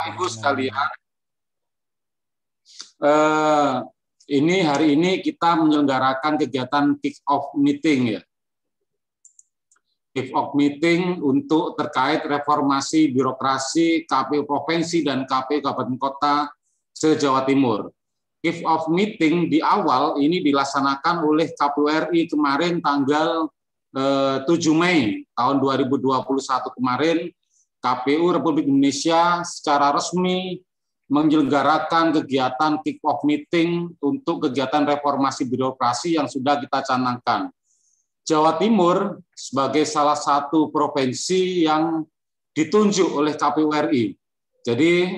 Ibu sekalian, hari ini kita menyelenggarakan kegiatan kick-off meeting ya. Kick-off meeting untuk terkait reformasi birokrasi KPU Provinsi dan KPU Kabupaten Kota se-Jawa Timur. Kick-off meeting di awal ini dilaksanakan oleh KPU RI kemarin tanggal 7 Mei tahun 2021 kemarin. KPU Republik Indonesia secara resmi menyelenggarakan kegiatan kick-off meeting untuk kegiatan reformasi birokrasi yang sudah kita canangkan. Jawa Timur sebagai salah satu provinsi yang ditunjuk oleh KPU RI. Jadi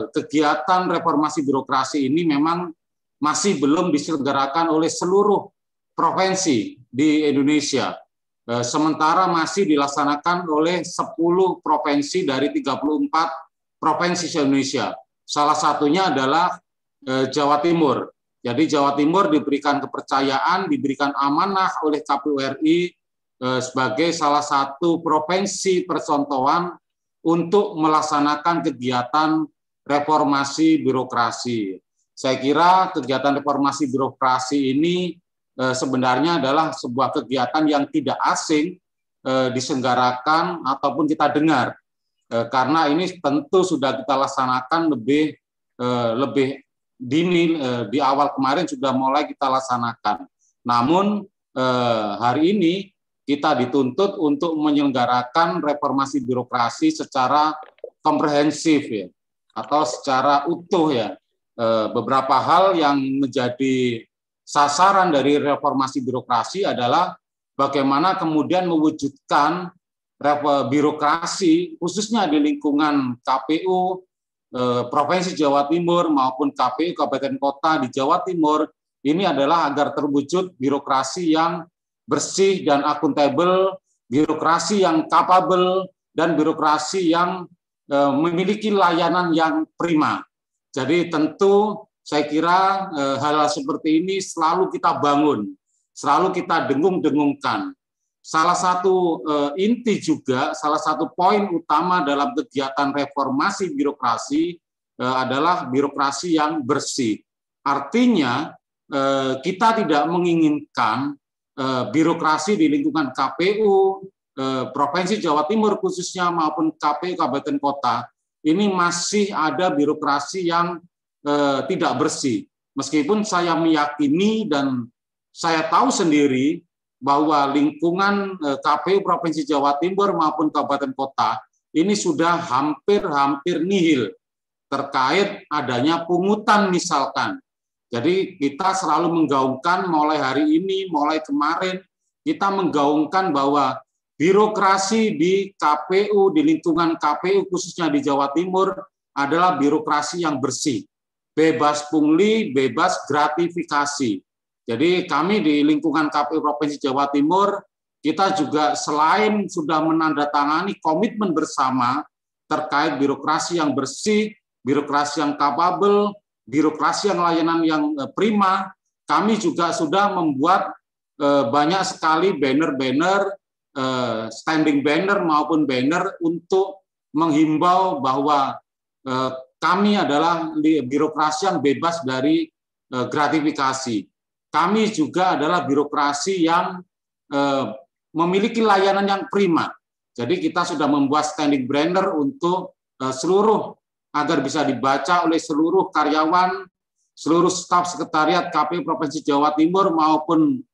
kegiatan reformasi birokrasi ini memang masih belum diselenggarakan oleh seluruh provinsi di Indonesia. Sementara masih dilaksanakan oleh 10 provinsi dari 34 provinsi Indonesia. Salah satunya adalah Jawa Timur. Jadi Jawa Timur diberikan kepercayaan, diberikan amanah oleh KPU RI sebagai salah satu provinsi percontohan untuk melaksanakan kegiatan reformasi birokrasi. Saya kira kegiatan reformasi birokrasi ini sebenarnya adalah sebuah kegiatan yang tidak asing diselenggarakan ataupun kita dengar, karena ini tentu sudah kita laksanakan lebih dini, di awal kemarin sudah mulai kita laksanakan. Namun hari ini kita dituntut untuk menyelenggarakan reformasi birokrasi secara komprehensif ya, atau secara utuh ya. Beberapa hal yang menjadi sasaran dari reformasi birokrasi adalah bagaimana kemudian mewujudkan birokrasi khususnya di lingkungan KPU Provinsi Jawa Timur maupun KPU Kabupaten Kota di Jawa Timur ini adalah agar terwujud birokrasi yang bersih dan akuntabel, birokrasi yang kapabel, dan birokrasi yang memiliki layanan yang prima. Jadi tentu saya kira hal-hal seperti ini selalu kita bangun, selalu kita dengung-dengungkan. Salah satu inti juga, salah satu poin utama dalam kegiatan reformasi birokrasi adalah birokrasi yang bersih. Artinya kita tidak menginginkan birokrasi di lingkungan KPU Provinsi Jawa Timur khususnya maupun KPU Kabupaten Kota ini masih ada birokrasi yang tidak bersih. Meskipun saya meyakini dan saya tahu sendiri bahwa lingkungan KPU Provinsi Jawa Timur maupun Kabupaten Kota ini sudah hampir nihil terkait adanya pungutan misalkan. Jadi kita selalu menggaungkan mulai hari ini, mulai kemarin, kita menggaungkan bahwa birokrasi di KPU, di lingkungan KPU khususnya di Jawa Timur adalah birokrasi yang bersih. Bebas pungli, bebas gratifikasi. Jadi kami di lingkungan KPU Provinsi Jawa Timur, kita juga selain sudah menandatangani komitmen bersama terkait birokrasi yang bersih, birokrasi yang kapabel, birokrasi yang layanan yang prima, kami juga sudah membuat banyak sekali banner-banner, standing banner maupun banner untuk menghimbau bahwa kami adalah birokrasi yang bebas dari gratifikasi. Kami juga adalah birokrasi yang memiliki layanan yang prima. Jadi kita sudah membuat standing banner untuk seluruh agar bisa dibaca oleh seluruh karyawan, seluruh staf sekretariat KPU Provinsi Jawa Timur maupun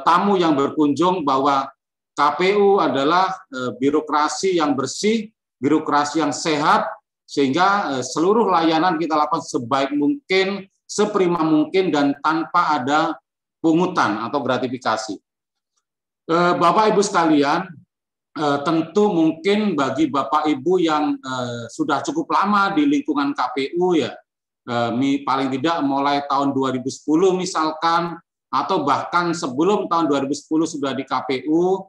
tamu yang berkunjung bahwa KPU adalah birokrasi yang bersih, birokrasi yang sehat, sehingga seluruh layanan kita lakukan sebaik mungkin, seprima mungkin, dan tanpa ada pungutan atau gratifikasi. Bapak Ibu sekalian, tentu mungkin bagi Bapak Ibu yang sudah cukup lama di lingkungan KPU ya, paling tidak mulai tahun 2010 misalkan, atau bahkan sebelum tahun 2010 sudah di KPU,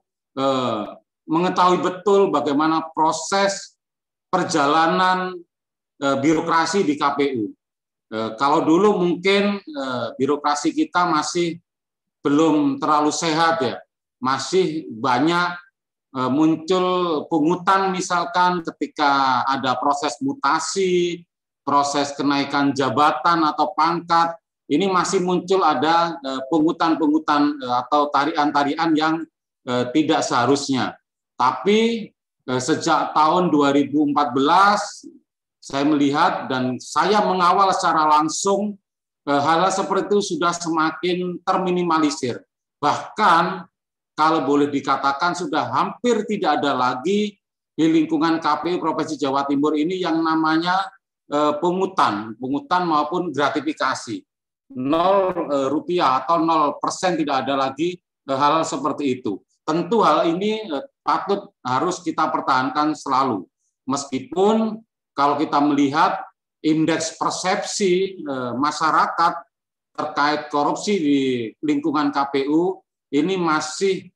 mengetahui betul bagaimana proses perjalanan birokrasi di KPU. Kalau dulu mungkin birokrasi kita masih belum terlalu sehat ya, masih banyak muncul pungutan misalkan ketika ada proses mutasi, proses kenaikan jabatan atau pangkat, ini masih muncul ada pungutan-pungutan atau tarian-tarian yang tidak seharusnya. Tapi sejak tahun 2014 saya melihat dan saya mengawal secara langsung hal-hal seperti itu sudah semakin terminimalisir. Bahkan kalau boleh dikatakan sudah hampir tidak ada lagi di lingkungan KPU Provinsi Jawa Timur ini yang namanya pungutan maupun gratifikasi. 0 rupiah atau 0% tidak ada lagi hal seperti itu. Tentu hal ini patut harus kita pertahankan selalu. Meskipun kalau kita melihat indeks persepsi masyarakat terkait korupsi di lingkungan KPU ini masih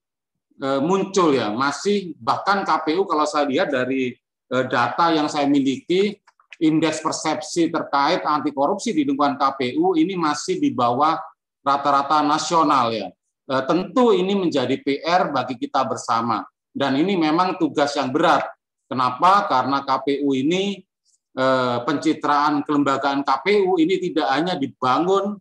muncul ya, masih bahkan KPU kalau saya lihat dari data yang saya miliki, indeks persepsi terkait anti korupsi di lingkungan KPU ini masih di bawah rata-rata nasional ya. Tentu ini menjadi PR bagi kita bersama dan ini memang tugas yang berat. Kenapa? Karena KPU ini pencitraan kelembagaan KPU ini tidak hanya dibangun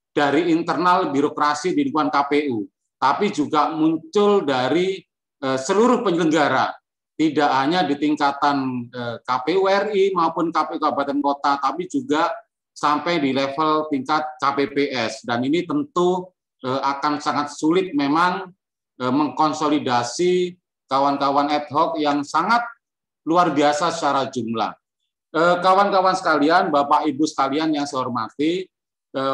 dari internal birokrasi di lingkungan KPU, tapi juga muncul dari seluruh penyelenggara, tidak hanya di tingkatan KPU RI maupun KPU Kabupaten Kota, tapi juga sampai di level tingkat KPPS. Dan ini tentu akan sangat sulit memang mengkonsolidasi kawan-kawan ad hoc yang sangat luar biasa secara jumlah. Kawan-kawan sekalian, Bapak Ibu sekalian yang saya hormati,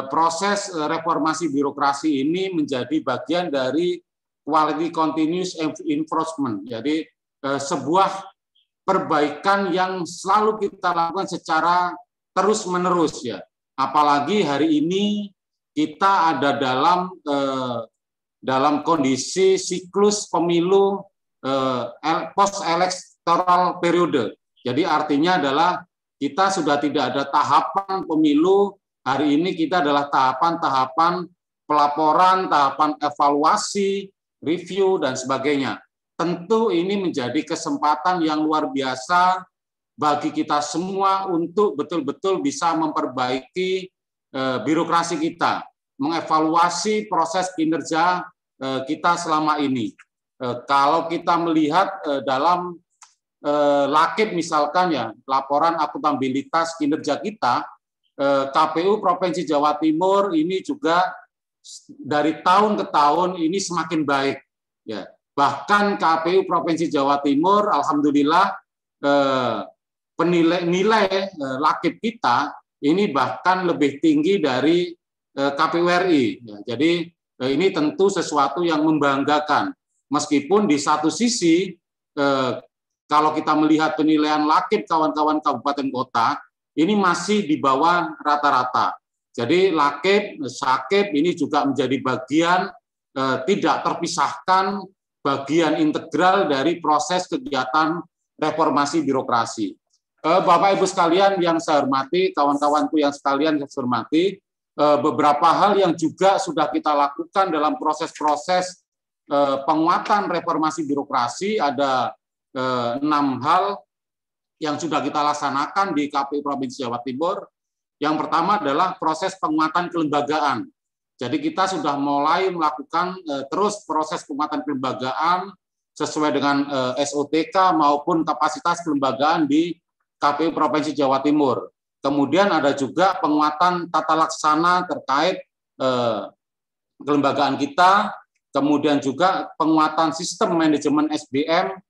proses reformasi birokrasi ini menjadi bagian dari quality continuous enforcement. Jadi sebuah perbaikan yang selalu kita lakukan secara terus-menerus ya. Apalagi hari ini kita ada dalam kondisi siklus pemilu post electoral periode. Jadi artinya adalah kita sudah tidak ada tahapan pemilu. Hari ini kita adalah tahapan-tahapan pelaporan, tahapan evaluasi, review, dan sebagainya. Tentu ini menjadi kesempatan yang luar biasa bagi kita semua untuk betul-betul bisa memperbaiki birokrasi kita, mengevaluasi proses kinerja kita selama ini. Kalau kita melihat dalam LAKIP misalkan ya, laporan akuntabilitas kinerja kita, KPU Provinsi Jawa Timur ini juga dari tahun ke tahun ini semakin baik. Ya. Bahkan KPU Provinsi Jawa Timur, alhamdulillah, nilai LAKIP kita ini bahkan lebih tinggi dari KPU RI. Ya. Jadi ini tentu sesuatu yang membanggakan. Meskipun di satu sisi, kalau kita melihat penilaian LAKIP kawan-kawan kabupaten kota, ini masih di bawah rata-rata. Jadi LAKIP, SAKIP ini juga menjadi bagian tidak terpisahkan, bagian integral dari proses kegiatan reformasi birokrasi. Bapak Ibu sekalian yang saya hormati, kawan-kawanku yang sekalian saya hormati, beberapa hal yang juga sudah kita lakukan dalam proses-proses penguatan reformasi birokrasi, ada 6 hal yang sudah kita laksanakan di KPU Provinsi Jawa Timur. Yang pertama adalah proses penguatan kelembagaan. Jadi kita sudah mulai melakukan terus proses penguatan kelembagaan sesuai dengan SOTK maupun kapasitas kelembagaan di KPU Provinsi Jawa Timur. Kemudian ada juga penguatan tata laksana terkait kelembagaan kita, kemudian juga penguatan sistem manajemen SDM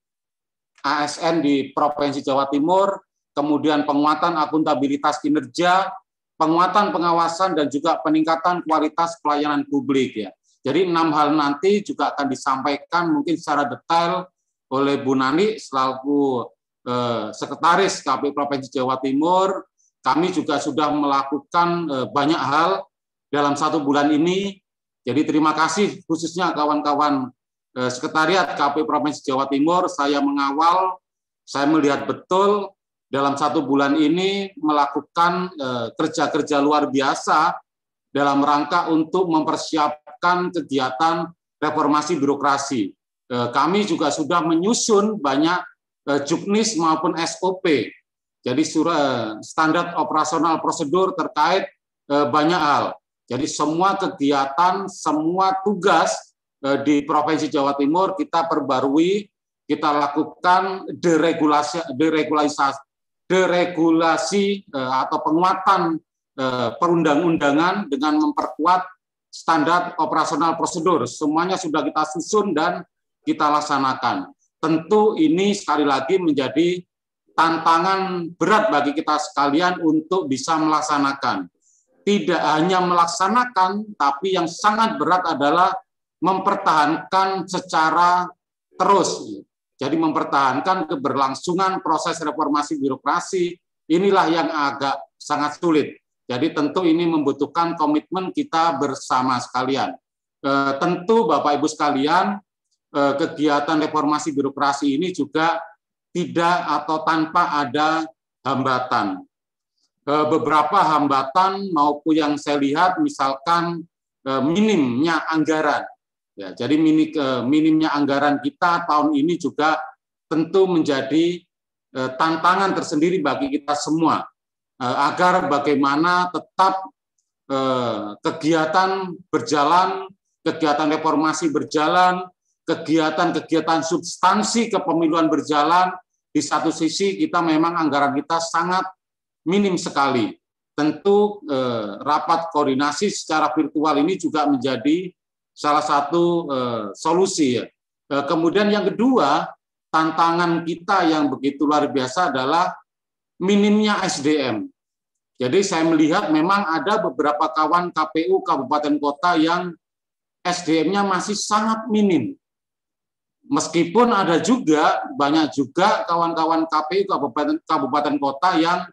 ASN di Provinsi Jawa Timur, kemudian penguatan akuntabilitas kinerja, penguatan pengawasan, dan juga peningkatan kualitas pelayanan publik ya. Jadi 6 hal nanti juga akan disampaikan mungkin secara detail oleh Bu Nani selaku Sekretaris KPU Provinsi Jawa Timur. Kami juga sudah melakukan banyak hal dalam 1 bulan ini. Jadi terima kasih khususnya kawan-kawan Sekretariat KPU Provinsi Jawa Timur. Saya mengawal, saya melihat betul dalam 1 bulan ini melakukan kerja-kerja luar biasa dalam rangka untuk mempersiapkan kegiatan reformasi birokrasi. kami juga sudah menyusun banyak juknis maupun SOP. Jadi standar operasional prosedur terkait banyak hal. Jadi semua kegiatan, semua tugas di Provinsi Jawa Timur kita perbarui, kita lakukan deregulasi atau penguatan perundang-undangan dengan memperkuat standar operasional prosedur. Semuanya sudah kita susun dan kita laksanakan. Tentu ini sekali lagi menjadi tantangan berat bagi kita sekalian untuk bisa melaksanakan. Tidak hanya melaksanakan, tapi yang sangat berat adalah mempertahankan secara terus. Jadi mempertahankan keberlangsungan proses reformasi birokrasi, inilah yang agak sangat sulit. Jadi tentu ini membutuhkan komitmen kita bersama sekalian. Tentu Bapak Ibu sekalian, kegiatan reformasi birokrasi ini juga tidak atau tanpa ada hambatan. Beberapa hambatan maupun yang saya lihat misalkan minimnya anggaran. Ya, jadi minimnya anggaran kita tahun ini juga tentu menjadi tantangan tersendiri bagi kita semua agar bagaimana tetap kegiatan berjalan, kegiatan reformasi berjalan, kegiatan-kegiatan substansi kepemiluan berjalan. Di satu sisi kita memang anggaran kita sangat minim sekali. Tentu rapat koordinasi secara virtual ini juga menjadi salah satu solusi. Kemudian yang kedua, tantangan kita yang begitu luar biasa adalah minimnya SDM. Jadi saya melihat memang ada beberapa kawan KPU kabupaten kota yang SDM-nya masih sangat minim. Meskipun ada juga, banyak juga kawan-kawan KPU kabupaten kota yang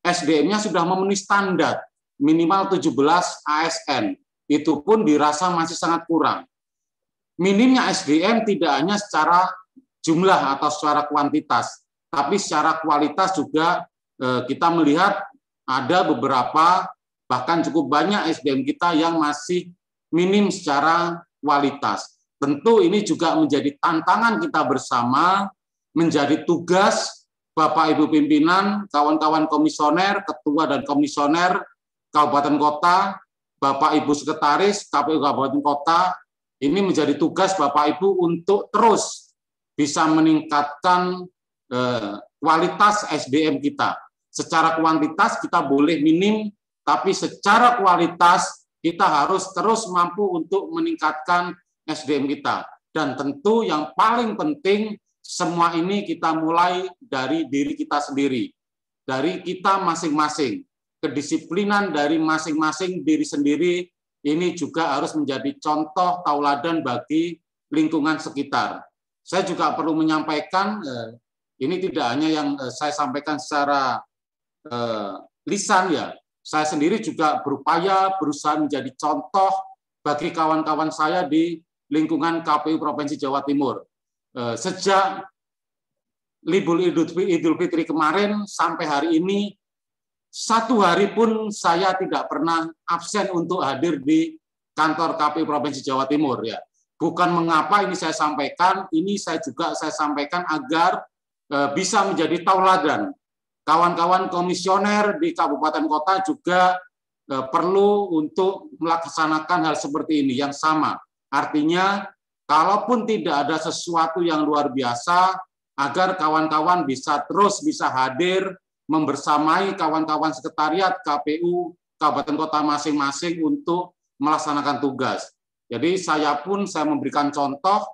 SDM-nya sudah memenuhi standar minimal 17 ASN. Itu pun dirasa masih sangat kurang. Minimnya SDM tidak hanya secara jumlah atau secara kuantitas, tapi secara kualitas juga kita melihat ada beberapa, bahkan cukup banyak SDM kita yang masih minim secara kualitas. Tentu ini juga menjadi tantangan kita bersama, menjadi tugas Bapak Ibu pimpinan, kawan-kawan komisioner, ketua dan komisioner kabupaten kota, Bapak Ibu sekretaris KPU kabupaten kota, ini menjadi tugas Bapak Ibu untuk terus bisa meningkatkan kualitas SDM kita. Secara kuantitas kita boleh minim, tapi secara kualitas kita harus terus mampu untuk meningkatkan SDM kita. Dan tentu yang paling penting, semua ini kita mulai dari diri kita sendiri, dari kita masing-masing. Kedisiplinan dari masing-masing diri sendiri ini juga harus menjadi contoh tauladan bagi lingkungan sekitar. Saya juga perlu menyampaikan, ini tidak hanya yang saya sampaikan secara lisan ya, saya sendiri juga berusaha menjadi contoh bagi kawan-kawan saya di lingkungan KPU Provinsi Jawa Timur. Sejak libur Idul Fitri kemarin sampai hari ini, satu hari pun saya tidak pernah absen untuk hadir di kantor KPU Provinsi Jawa Timur ya. Bukan mengapa ini saya sampaikan, ini saya sampaikan agar bisa menjadi tauladan. Kawan-kawan komisioner di kabupaten kota juga perlu untuk melaksanakan hal seperti ini yang sama. Artinya, kalaupun tidak ada sesuatu yang luar biasa, agar kawan-kawan bisa terus bisa hadir, membersamai kawan-kawan sekretariat KPU kabupaten kota masing-masing untuk melaksanakan tugas. Jadi saya memberikan contoh,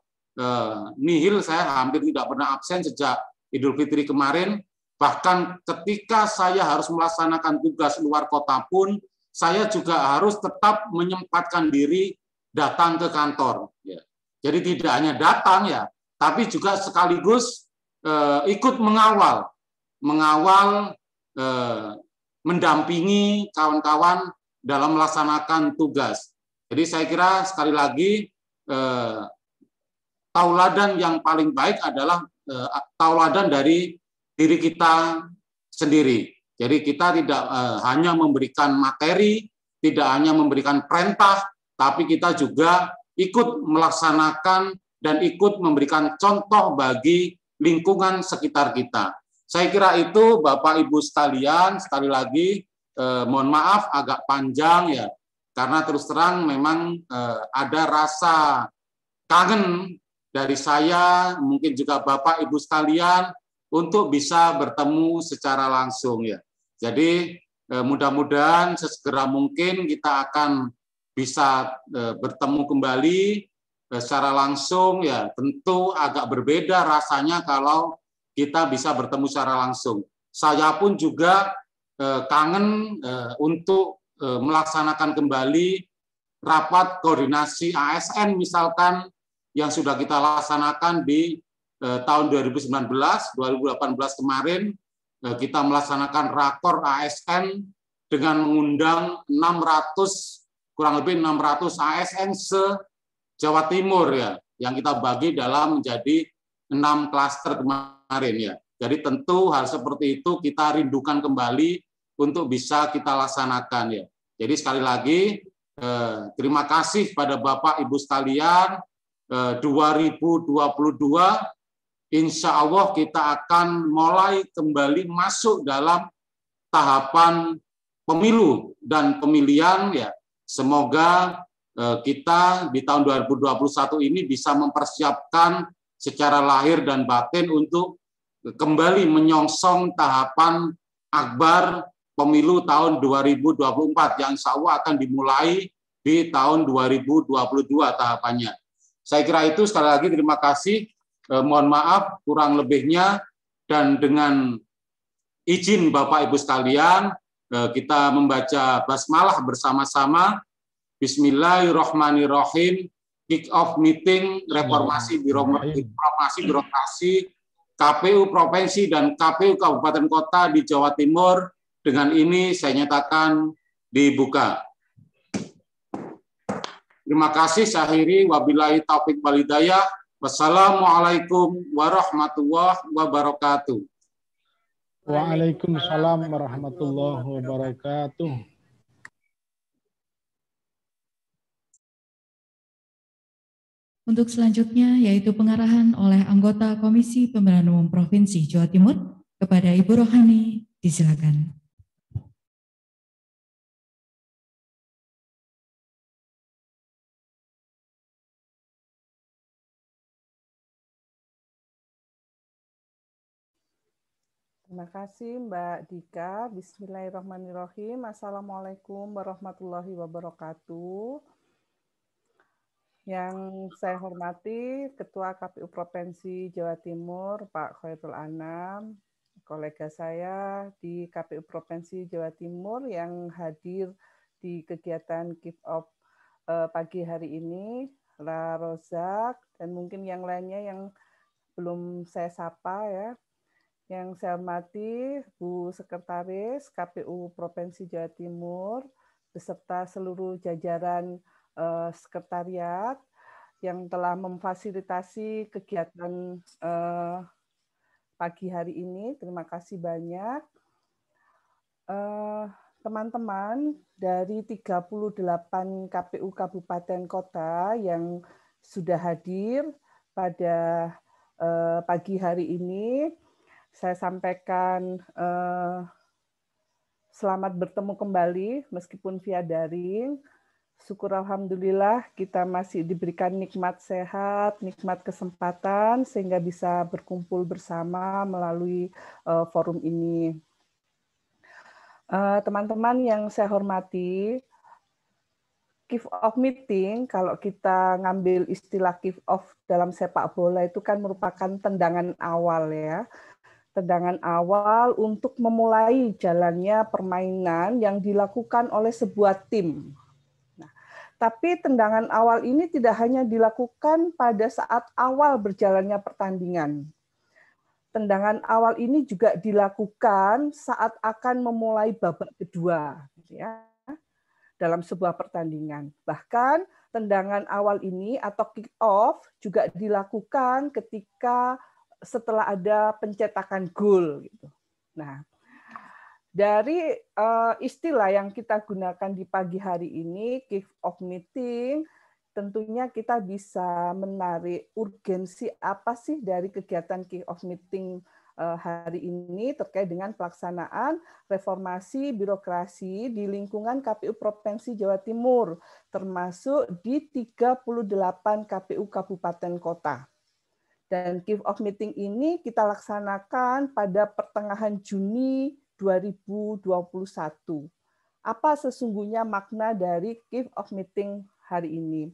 nihil saya hampir tidak pernah absen sejak Idul Fitri kemarin. Bahkan ketika saya harus melaksanakan tugas luar kota pun, saya juga harus tetap menyempatkan diri datang ke kantor. Ya. Jadi tidak hanya datang ya, tapi juga sekaligus ikut mengawal, mendampingi kawan-kawan dalam melaksanakan tugas. Jadi saya kira sekali lagi tauladan yang paling baik adalah tauladan dari diri kita sendiri. Jadi kita tidak hanya memberikan materi, tidak hanya memberikan perintah, tapi kita juga ikut melaksanakan dan ikut memberikan contoh bagi lingkungan sekitar kita. Saya kira itu Bapak Ibu sekalian, sekali lagi mohon maaf agak panjang ya, karena terus terang memang ada rasa kangen dari saya, mungkin juga Bapak Ibu sekalian, untuk bisa bertemu secara langsung ya. Jadi mudah-mudahan sesegera mungkin kita akan bisa bertemu kembali secara langsung ya. Tentu agak berbeda rasanya kalau kita bisa bertemu secara langsung. Saya pun juga kangen untuk melaksanakan kembali rapat koordinasi ASN misalkan yang sudah kita laksanakan di tahun 2019, 2018 kemarin. Kita melaksanakan rakor ASN dengan mengundang 600, kurang lebih 600 ASN se-Jawa Timur ya, yang kita bagi dalam menjadi 6 klaster kemarin ya. Jadi tentu hal seperti itu kita rindukan kembali untuk bisa kita laksanakan ya. Jadi sekali lagi terima kasih pada Bapak Ibu sekalian. 2022 insya Allah kita akan mulai kembali masuk dalam tahapan pemilu dan pemilihan ya. Semoga kita di tahun 2021 ini bisa mempersiapkan secara lahir dan batin untuk kembali menyongsong tahapan akbar pemilu tahun 2024 yang insya Allah akan dimulai di tahun 2022 tahapannya. Saya kira itu, sekali lagi terima kasih. Mohon maaf kurang lebihnya, dan dengan izin Bapak Ibu sekalian, kita membaca basmalah bersama-sama. Bismillahirrahmanirrahim. Kick off meeting reformasi birokrasi KPU Provinsi dan KPU Kabupaten Kota di Jawa Timur. Dengan ini saya nyatakan dibuka. Terima kasih, saya akhiri. Wabillahi taufiq wal hidayah. Wassalamualaikum warahmatullahi wabarakatuh. Waalaikumsalam warahmatullahi wabarakatuh. Untuk selanjutnya yaitu pengarahan oleh anggota Komisi Pemilihan Umum Provinsi Jawa Timur kepada Ibu Rohani, disilakan. Terima kasih Mbak Dika. Bismillahirrahmanirrahim. Assalamualaikum warahmatullahi wabarakatuh. Yang saya hormati Ketua KPU Provinsi Jawa Timur, Pak Khairul Anam, kolega saya di KPU Provinsi Jawa Timur yang hadir di kegiatan kick off pagi hari ini, La Rozak, dan mungkin yang lainnya yang belum saya sapa ya. Yang saya hormati Bu Sekretaris KPU Provinsi Jawa Timur beserta seluruh jajaran sekretariat yang telah memfasilitasi kegiatan pagi hari ini. Terima kasih banyak. Teman-teman dari 38 KPU Kabupaten Kota yang sudah hadir pada pagi hari ini, saya sampaikan selamat bertemu kembali meskipun via daring. Syukur alhamdulillah kita masih diberikan nikmat sehat, nikmat kesempatan sehingga bisa berkumpul bersama melalui forum ini. Teman-teman yang saya hormati, kick off meeting, kalau kita ngambil istilah kick off dalam sepak bola itu kan merupakan tendangan awal ya. Tendangan awal untuk memulai jalannya permainan yang dilakukan oleh sebuah tim. Nah, tapi tendangan awal ini tidak hanya dilakukan pada saat awal berjalannya pertandingan. Tendangan awal ini juga dilakukan saat akan memulai babak kedua, ya, dalam sebuah pertandingan. Bahkan tendangan awal ini atau kick off juga dilakukan ketika setelah ada pencetakan gol gitu. Nah, dari istilah yang kita gunakan di pagi hari ini, kick off meeting, tentunya kita bisa menarik urgensi apa sih dari kegiatan kick-off meeting hari ini terkait dengan pelaksanaan reformasi birokrasi di lingkungan KPU Provinsi Jawa Timur, termasuk di 38 KPU Kabupaten Kota. Dan kick-off meeting ini kita laksanakan pada pertengahan Juni 2021. Apa sesungguhnya makna dari kick-off meeting hari ini?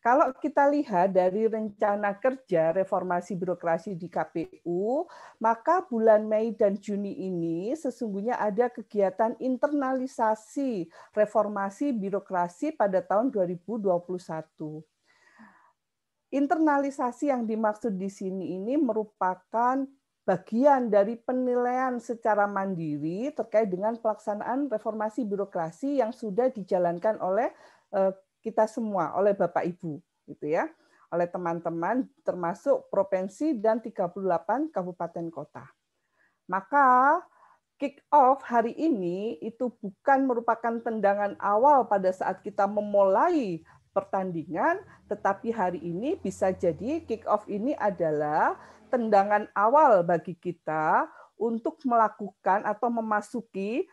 Kalau kita lihat dari rencana kerja reformasi birokrasi di KPU, maka bulan Mei dan Juni ini sesungguhnya ada kegiatan internalisasi reformasi birokrasi pada tahun 2021. Internalisasi yang dimaksud di sini ini merupakan bagian dari penilaian secara mandiri terkait dengan pelaksanaan reformasi birokrasi yang sudah dijalankan oleh kita semua, oleh Bapak Ibu, gitu ya, oleh teman-teman termasuk provinsi dan 38 kabupaten kota. Maka kick-off hari ini itu bukan merupakan tendangan awal pada saat kita memulai pertandingan, tetapi hari ini bisa jadi kick-off ini adalah tendangan awal bagi kita untuk melakukan atau memasuki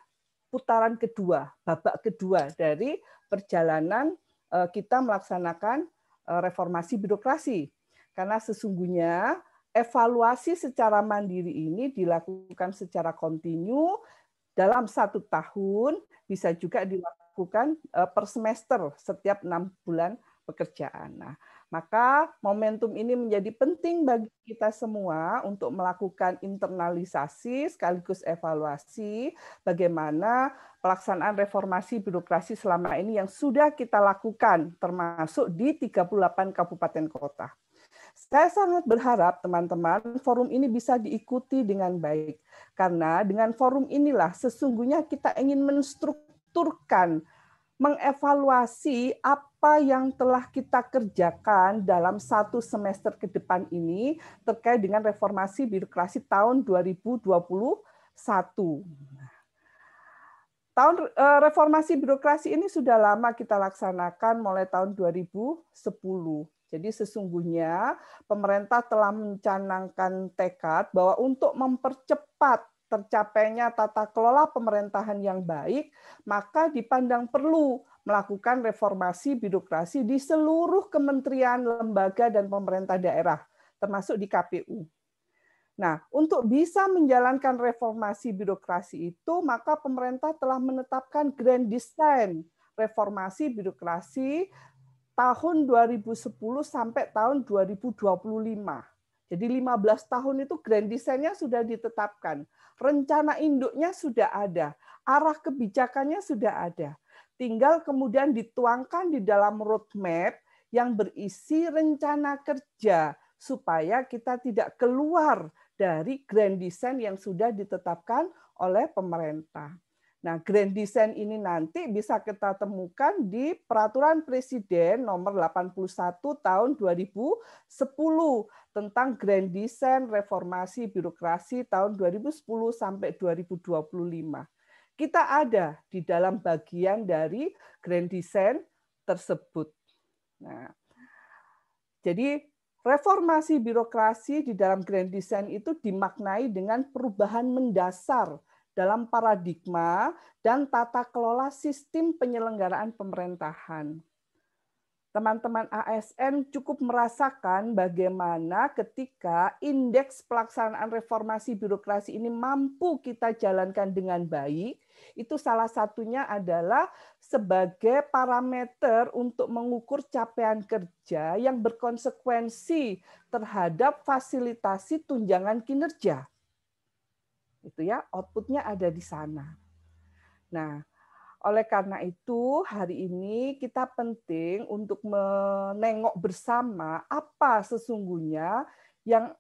putaran kedua, babak kedua dari perjalanan kita melaksanakan reformasi birokrasi. Karena sesungguhnya evaluasi secara mandiri ini dilakukan secara kontinu dalam 1 tahun, bisa juga dilakukan per semester setiap 6 bulan pekerjaan. Nah, maka momentum ini menjadi penting bagi kita semua untuk melakukan internalisasi sekaligus evaluasi bagaimana pelaksanaan reformasi birokrasi selama ini yang sudah kita lakukan termasuk di 38 kabupaten kota. Saya sangat berharap teman-teman forum ini bisa diikuti dengan baik karena dengan forum inilah sesungguhnya kita ingin menstrukturkan, mengevaluasi apa yang telah kita kerjakan dalam 1 semester ke depan ini terkait dengan reformasi birokrasi tahun 2021. Reformasi birokrasi ini sudah lama kita laksanakan mulai tahun 2010. Jadi sesungguhnya pemerintah telah mencanangkan tekad bahwa untuk mempercepat tercapainya tata kelola pemerintahan yang baik, maka dipandang perlu melakukan reformasi birokrasi di seluruh kementerian, lembaga, dan pemerintah daerah, termasuk di KPU. Nah, untuk bisa menjalankan reformasi birokrasi itu, maka pemerintah telah menetapkan Grand Design reformasi birokrasi tahun 2010 sampai tahun 2025. Jadi 15 tahun itu Grand Design-nya sudah ditetapkan. Rencana induknya sudah ada. Arah kebijakannya sudah ada. Tinggal kemudian dituangkan di dalam roadmap yang berisi rencana kerja supaya kita tidak keluar dari Grand Design yang sudah ditetapkan oleh pemerintah. Nah, Grand Design ini nanti bisa kita temukan di Peraturan Presiden nomor 81 tahun 2010 tentang Grand Design Reformasi Birokrasi tahun 2010 sampai 2025. Kita ada di dalam bagian dari Grand Design tersebut. Nah, jadi reformasi birokrasi di dalam Grand Design itu dimaknai dengan perubahan mendasar dalam paradigma dan tata kelola sistem penyelenggaraan pemerintahan. Teman-teman ASN cukup merasakan bagaimana ketika indeks pelaksanaan reformasi birokrasi ini mampu kita jalankan dengan baik, itu salah satunya adalah sebagai parameter untuk mengukur capaian kerja yang berkonsekuensi terhadap fasilitasi tunjangan kinerja. Itu ya, outputnya ada di sana. Nah, oleh karena itu hari ini kita penting untuk menengok bersama apa sesungguhnya yang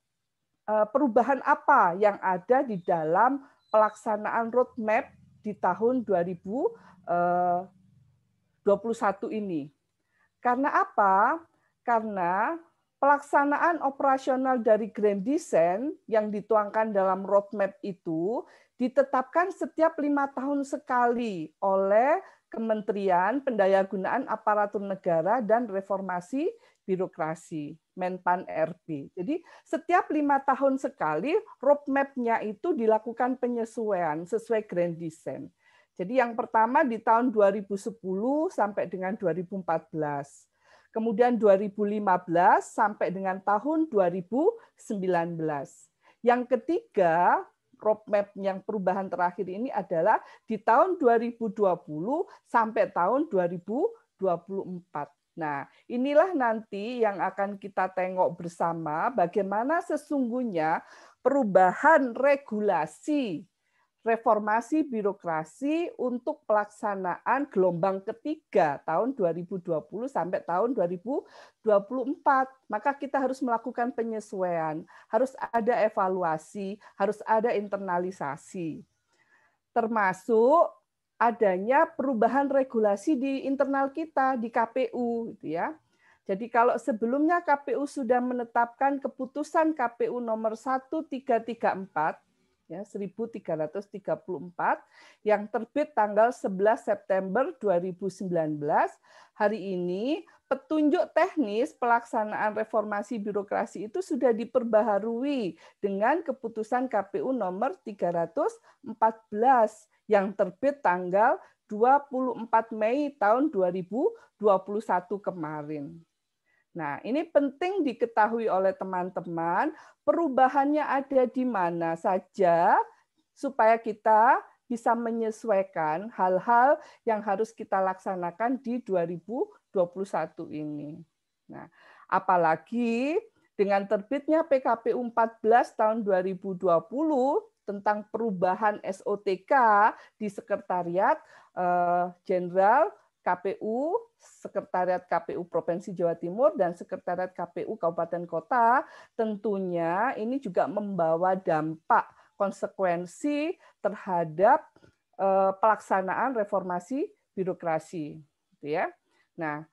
perubahan apa yang ada di dalam pelaksanaan roadmap di tahun 2021 ini. Karena apa? Karena pelaksanaan operasional dari Grand Design yang dituangkan dalam roadmap itu ditetapkan setiap 5 tahun sekali oleh Kementerian Pendayagunaan Aparatur Negara dan Reformasi Birokrasi, Menpan-RB. Jadi setiap 5 tahun sekali roadmap-nya itu dilakukan penyesuaian sesuai Grand Design. Jadi yang pertama di tahun 2010 sampai dengan 2014. Kemudian 2015 sampai dengan tahun 2019. Yang ketiga, roadmap yang perubahan terakhir ini adalah di tahun 2020 sampai tahun 2024. Nah, inilah nanti yang akan kita tengok bersama bagaimana sesungguhnya perubahan regulasi reformasi birokrasi untuk pelaksanaan gelombang ketiga tahun 2020 sampai tahun 2024. Maka kita harus melakukan penyesuaian, harus ada evaluasi, harus ada internalisasi. Termasuk adanya perubahan regulasi di internal kita, di KPU. Gitu ya. Jadi kalau sebelumnya KPU sudah menetapkan keputusan KPU nomor 1334, ya, 1334 yang terbit tanggal 11 September 2019. Hari ini petunjuk teknis pelaksanaan reformasi birokrasi itu sudah diperbaharui dengan keputusan KPU nomor 314 yang terbit tanggal 24 Mei tahun 2021 kemarin. Nah, ini penting diketahui oleh teman-teman, perubahannya ada di mana saja supaya kita bisa menyesuaikan hal-hal yang harus kita laksanakan di 2021 ini. Nah, apalagi dengan terbitnya PKPU 14 tahun 2020 tentang perubahan SOTK di Sekretariat Jenderal KPU, Sekretariat KPU Provinsi Jawa Timur, dan Sekretariat KPU Kabupaten Kota, tentunya ini juga membawa dampak konsekuensi terhadap pelaksanaan reformasi birokrasi. Ya. Nah,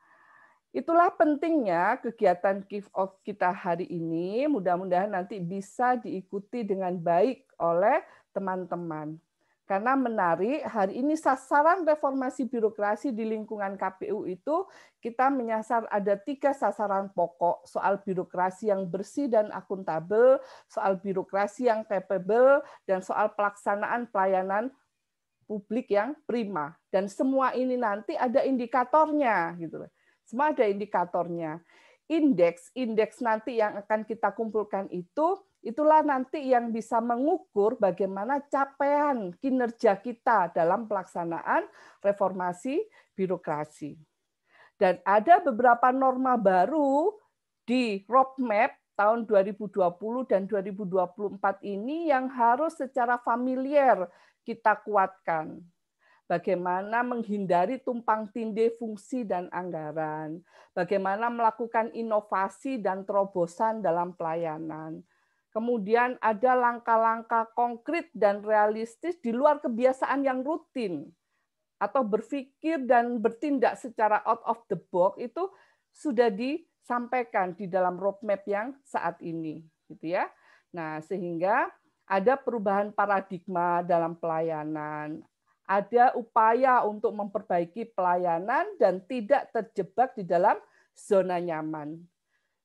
itulah pentingnya kegiatan Kick Off kita hari ini. Mudah-mudahan nanti bisa diikuti dengan baik oleh teman-teman. Karena menarik, hari ini sasaran reformasi birokrasi di lingkungan KPU itu kita menyasar ada 3 sasaran pokok, soal birokrasi yang bersih dan akuntabel, soal birokrasi yang capable, dan soal pelaksanaan pelayanan publik yang prima. Dan semua ini nanti ada indikatornya, gitu. Semua ada indikatornya. Indeks nanti yang akan kita kumpulkan itulah nanti yang bisa mengukur bagaimana capaian kinerja kita dalam pelaksanaan reformasi birokrasi. Dan ada beberapa norma baru di roadmap tahun 2020 dan 2024 ini yang harus secara familiar kita kuatkan. Bagaimana menghindari tumpang tindih fungsi dan anggaran, bagaimana melakukan inovasi dan terobosan dalam pelayanan. Kemudian ada langkah-langkah konkret dan realistis di luar kebiasaan yang rutin, atau berpikir dan bertindak secara out of the box itu sudah disampaikan di dalam roadmap yang saat ini, gitu ya. Nah, sehingga ada perubahan paradigma dalam pelayanan. Ada upaya untuk memperbaiki pelayanan dan tidak terjebak di dalam zona nyaman.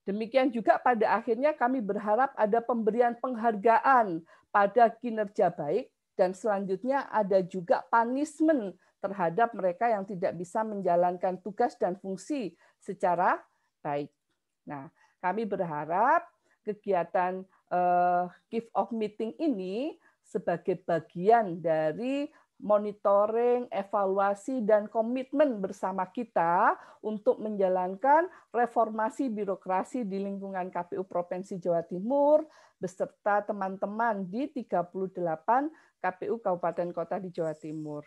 Demikian juga pada akhirnya kami berharap ada pemberian penghargaan pada kinerja baik dan selanjutnya ada juga punishment terhadap mereka yang tidak bisa menjalankan tugas dan fungsi secara baik. Nah, kami berharap kegiatan Kick Off Meeting ini sebagai bagian dari monitoring, evaluasi, dan komitmen bersama kita untuk menjalankan reformasi birokrasi di lingkungan KPU Provinsi Jawa Timur beserta teman-teman di 38 KPU Kabupaten Kota di Jawa Timur.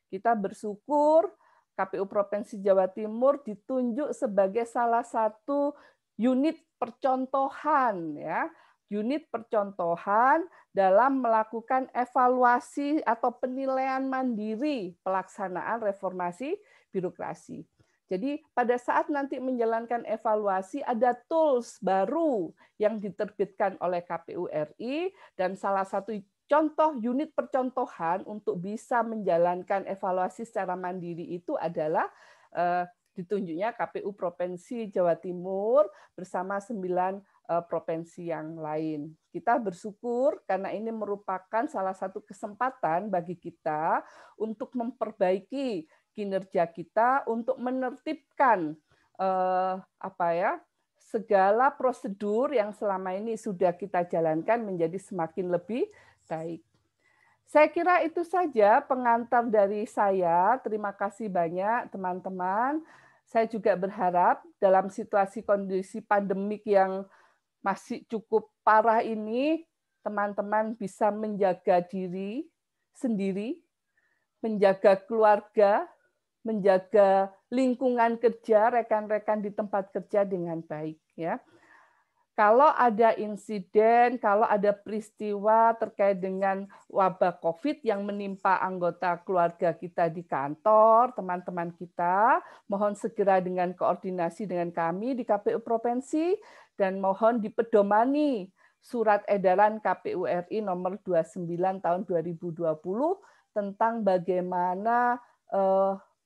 Kita bersyukur KPU Provinsi Jawa Timur ditunjuk sebagai salah satu unit percontohan, ya, unit percontohan dalam melakukan evaluasi atau penilaian mandiri pelaksanaan reformasi birokrasi. Jadi pada saat nanti menjalankan evaluasi ada tools baru yang diterbitkan oleh KPU RI dan salah satu contoh unit percontohan untuk bisa menjalankan evaluasi secara mandiri itu adalah ditunjuknya KPU Provinsi Jawa Timur bersama 9 provinsi yang lain. Kita bersyukur karena ini merupakan salah satu kesempatan bagi kita untuk memperbaiki kinerja kita, untuk menertibkan segala prosedur yang selama ini sudah kita jalankan menjadi semakin lebih baik. Saya kira itu saja pengantar dari saya. Terima kasih banyak teman-teman. Saya juga berharap dalam situasi kondisi pandemik yang masih cukup parah ini, teman-teman bisa menjaga diri sendiri, menjaga keluarga, menjaga lingkungan kerja, rekan-rekan di tempat kerja dengan baik, ya. Kalau ada insiden, kalau ada peristiwa terkait dengan wabah COVID yang menimpa anggota keluarga kita di kantor, teman-teman kita, mohon segera dengan koordinasi dengan kami di KPU Provinsi dan mohon dipedomani Surat Edaran KPU RI nomor 29 tahun 2020 tentang bagaimana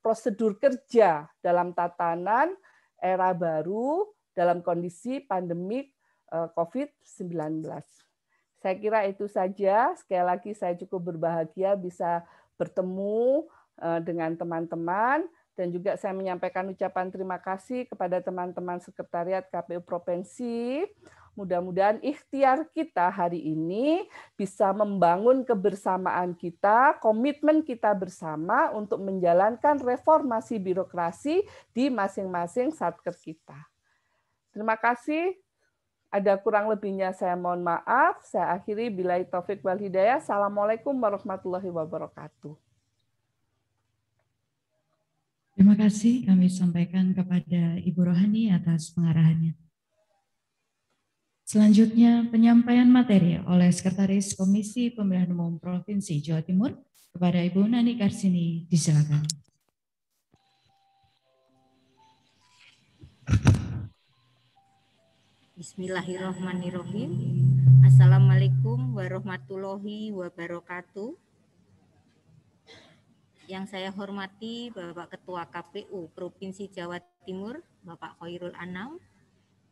prosedur kerja dalam tatanan era baru dalam kondisi pandemik COVID-19. Saya kira itu saja. Sekali lagi saya cukup berbahagia bisa bertemu dengan teman-teman dan juga saya menyampaikan ucapan terima kasih kepada teman-teman sekretariat KPU Provinsi. Mudah-mudahan ikhtiar kita hari ini bisa membangun kebersamaan kita, komitmen kita bersama untuk menjalankan reformasi birokrasi di masing-masing satker kita. Terima kasih. Ada kurang lebihnya saya mohon maaf. Saya akhiri billahi taufik wal hidayah. Assalamualaikum warahmatullahi wabarakatuh. Terima kasih kami sampaikan kepada Ibu Rohani atas pengarahannya. Selanjutnya penyampaian materi oleh Sekretaris Komisi Pemilihan Umum Provinsi Jawa Timur kepada Ibu Nani Karsini. Disilakan. Bismillahirrahmanirrahim. Assalamualaikum warahmatullahi wabarakatuh. Yang saya hormati Bapak Ketua KPU Provinsi Jawa Timur, Bapak Khairul Anam.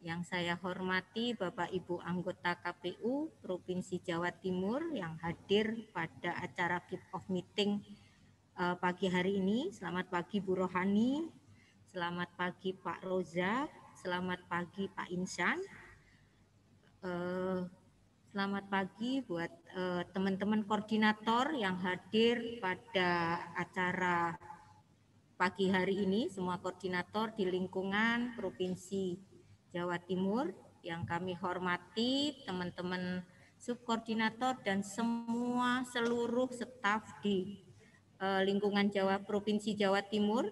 Yang saya hormati Bapak Ibu anggota KPU Provinsi Jawa Timur yang hadir pada acara kick-off meeting pagi hari ini. Selamat pagi Bu Rohani, selamat pagi Pak Roza, selamat pagi Pak Insan. Selamat pagi buat teman-teman koordinator yang hadir pada acara pagi hari ini, semua koordinator di lingkungan Provinsi Jawa Timur yang kami hormati, teman-teman subkoordinator dan semua seluruh staf di lingkungan Provinsi Jawa Timur,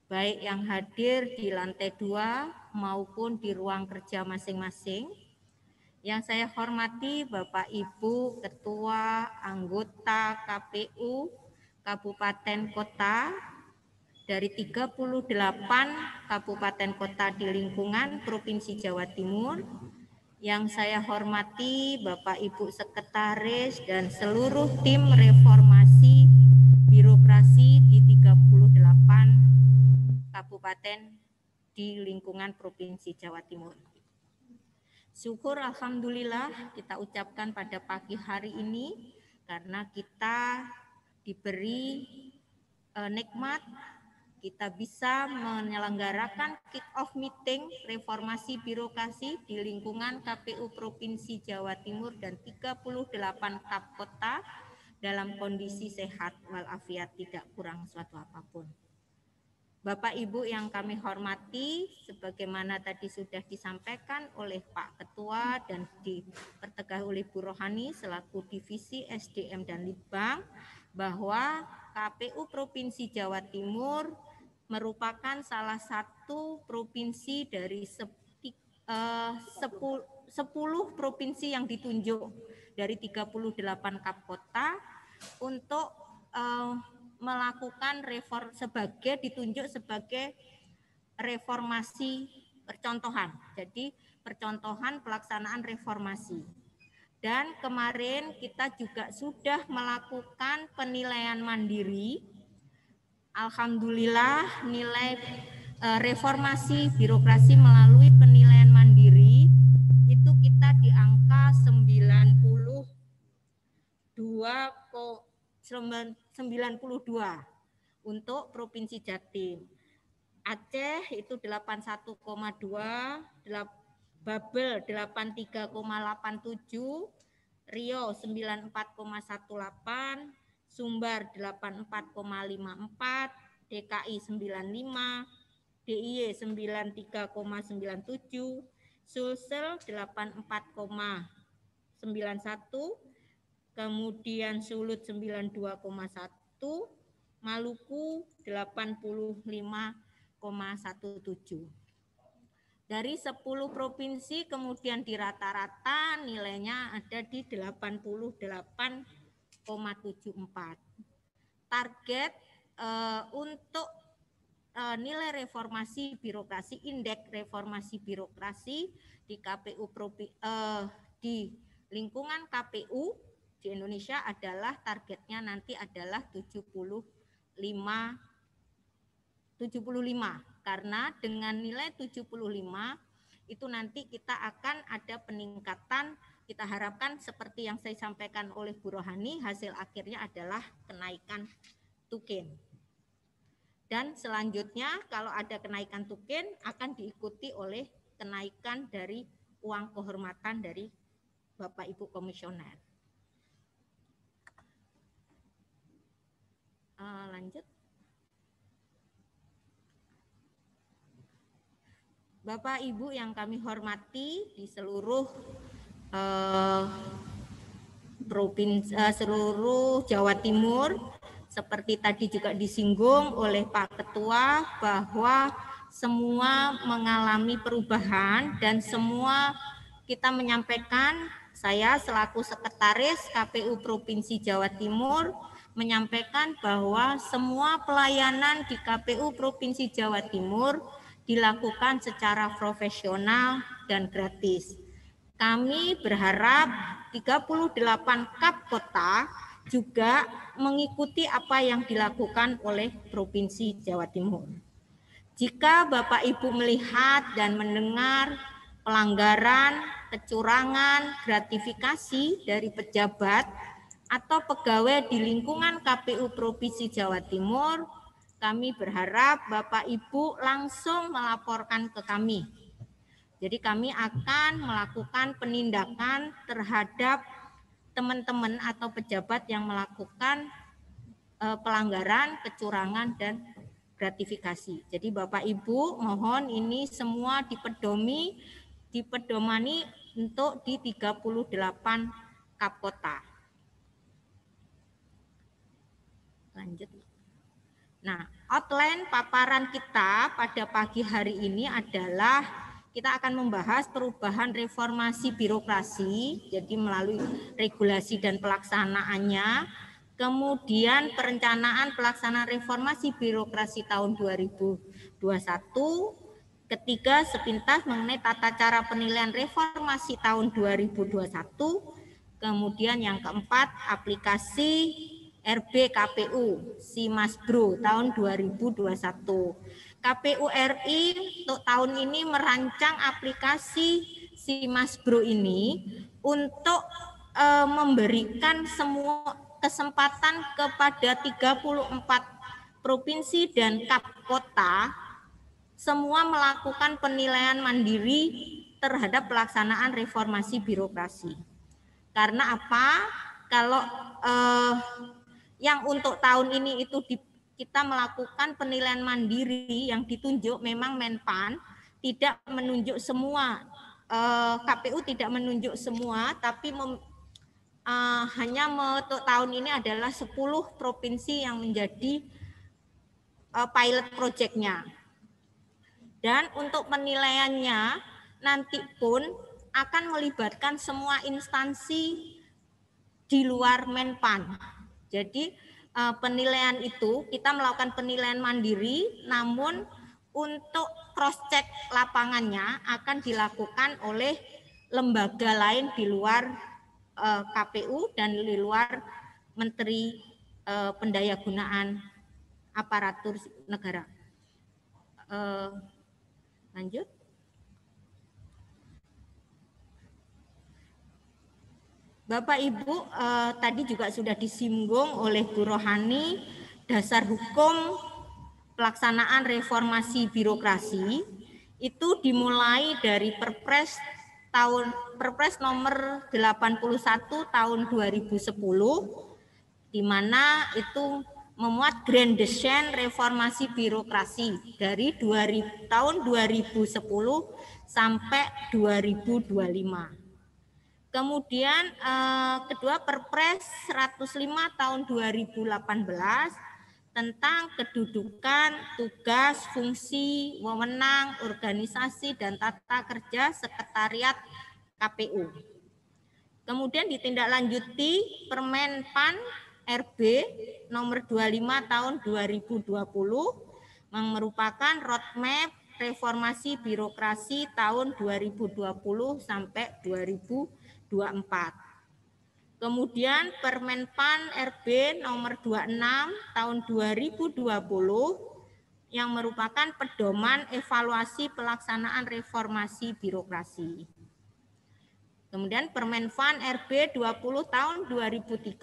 baik yang hadir di lantai 2 maupun di ruang kerja masing-masing. Yang saya hormati Bapak Ibu Ketua anggota KPU Kabupaten Kota dari 38 kabupaten kota di lingkungan Provinsi Jawa Timur. Yang saya hormati Bapak Ibu Sekretaris dan seluruh tim reformasi birokrasi di 38 kabupaten di lingkungan Provinsi Jawa Timur. Syukur alhamdulillah kita ucapkan pada pagi hari ini karena kita diberi nikmat, kita bisa menyelenggarakan kick-off meeting reformasi birokrasi di lingkungan KPU Provinsi Jawa Timur dan 38 kap kota dalam kondisi sehat walafiat, tidak kurang suatu apapun. Bapak Ibu yang kami hormati, sebagaimana tadi sudah disampaikan oleh Pak Ketua dan dipertegas oleh Bu Rohani selaku Divisi SDM dan Litbang, bahwa KPU Provinsi Jawa Timur merupakan salah satu provinsi dari 10 provinsi yang ditunjuk dari 38 kap kota untuk melakukan ditunjuk sebagai reformasi percontohan. Jadi percontohan pelaksanaan reformasi. Dan kemarin kita juga sudah melakukan penilaian mandiri. Alhamdulillah nilai reformasi birokrasi melalui penilaian mandiri itu kita di angka 92 untuk Provinsi Jatim. Aceh itu 81,2, Babel 83,87, Riau 94,18, Sumbar 84,54, DKI 95, DIY 93,97, Sulsel 84,91, kemudian Sulut 92,1, Maluku 85,17. Dari 10 provinsi kemudian di rata-rata nilainya ada di 88,74. Target untuk nilai reformasi birokrasi, indeks reformasi birokrasi di KPU di lingkungan KPU di Indonesia adalah targetnya nanti adalah 75. Karena dengan nilai 75 itu nanti kita akan ada peningkatan, kita harapkan seperti yang saya sampaikan oleh Bu Rohani, hasil akhirnya adalah kenaikan tukin. Dan selanjutnya kalau ada kenaikan tukin akan diikuti oleh kenaikan dari uang kehormatan dari Bapak Ibu Komisioner. Lanjut. Bapak Ibu yang kami hormati di seluruh seluruh Jawa Timur, seperti tadi juga disinggung oleh Pak Ketua bahwa semua mengalami perubahan dan semua kita menyampaikan, saya selaku Sekretaris KPU Provinsi Jawa Timur menyampaikan bahwa semua pelayanan di KPU Provinsi Jawa Timur dilakukan secara profesional dan gratis. Kami berharap 38 Kap Kota juga mengikuti apa yang dilakukan oleh Provinsi Jawa Timur. Jika Bapak Ibu melihat dan mendengar pelanggaran, kecurangan, gratifikasi dari pejabat atau pegawai di lingkungan KPU Provinsi Jawa Timur, kami berharap Bapak Ibu langsung melaporkan ke kami. Jadi kami akan melakukan penindakan terhadap teman-teman atau pejabat yang melakukan pelanggaran, kecurangan, dan gratifikasi. Jadi Bapak Ibu mohon ini semua dipedomani untuk di 38 Kap Kota. Lanjut. Nah, outline paparan kita pada pagi hari ini adalah kita akan membahas perubahan reformasi birokrasi, jadi melalui regulasi dan pelaksanaannya, kemudian perencanaan pelaksanaan reformasi birokrasi tahun 2021, ketiga sepintas mengenai tata cara penilaian reformasi tahun 2021, kemudian yang keempat aplikasi RB KPU Simasbro tahun 2021. KPU RI untuk tahun ini merancang aplikasi Simasbro ini untuk memberikan semua kesempatan kepada 34 provinsi dan Kap Kota semua melakukan penilaian mandiri terhadap pelaksanaan reformasi birokrasi. Karena apa? Kalau yang untuk tahun ini itu kita melakukan penilaian mandiri yang ditunjuk memang Menpan tidak menunjuk semua, KPU tidak menunjuk semua, tapi hanya untuk tahun ini adalah 10 provinsi yang menjadi pilot project-nya. Dan untuk penilaiannya nanti pun akan melibatkan semua instansi di luar Menpan. Jadi penilaian itu kita melakukan penilaian mandiri, namun untuk cross check lapangannya akan dilakukan oleh lembaga lain di luar KPU dan di luar Menteri Pendayagunaan Aparatur Negara. Lanjut. Bapak Ibu, tadi juga sudah disinggung oleh Bu Rohani, dasar hukum pelaksanaan reformasi birokrasi itu dimulai dari Perpres nomor 81 tahun 2010, di mana itu memuat Grand Design reformasi birokrasi dari tahun 2010 sampai 2025. Kemudian kedua Perpres 105 tahun 2018 tentang kedudukan, tugas, fungsi, wewenang, organisasi, dan tata kerja Sekretariat KPU. Kemudian ditindaklanjuti Permenpan RB nomor 25 tahun 2020 yang merupakan roadmap reformasi birokrasi tahun 2020 sampai 2024. Kemudian Permenpan RB nomor 26 tahun 2020 yang merupakan pedoman evaluasi pelaksanaan reformasi birokrasi. Kemudian Permenpan RB 20 tahun 2013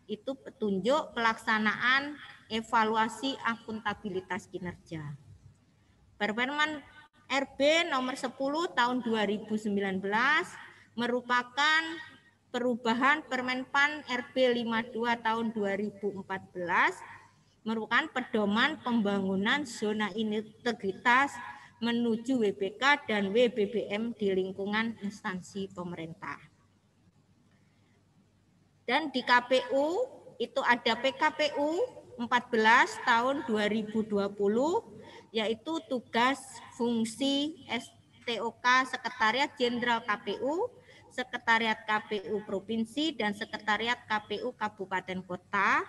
itu petunjuk pelaksanaan evaluasi akuntabilitas kinerja. Permen RB nomor 10 tahun 2019 merupakan perubahan Permenpan RB 52 tahun 2014 merupakan pedoman pembangunan zona integritas menuju WBK dan WBBM di lingkungan instansi pemerintah. Dan di KPU itu ada PKPU 14 tahun 2020 yaitu tugas fungsi STOK Sekretariat Jenderal KPU, Sekretariat KPU Provinsi, dan Sekretariat KPU Kabupaten Kota.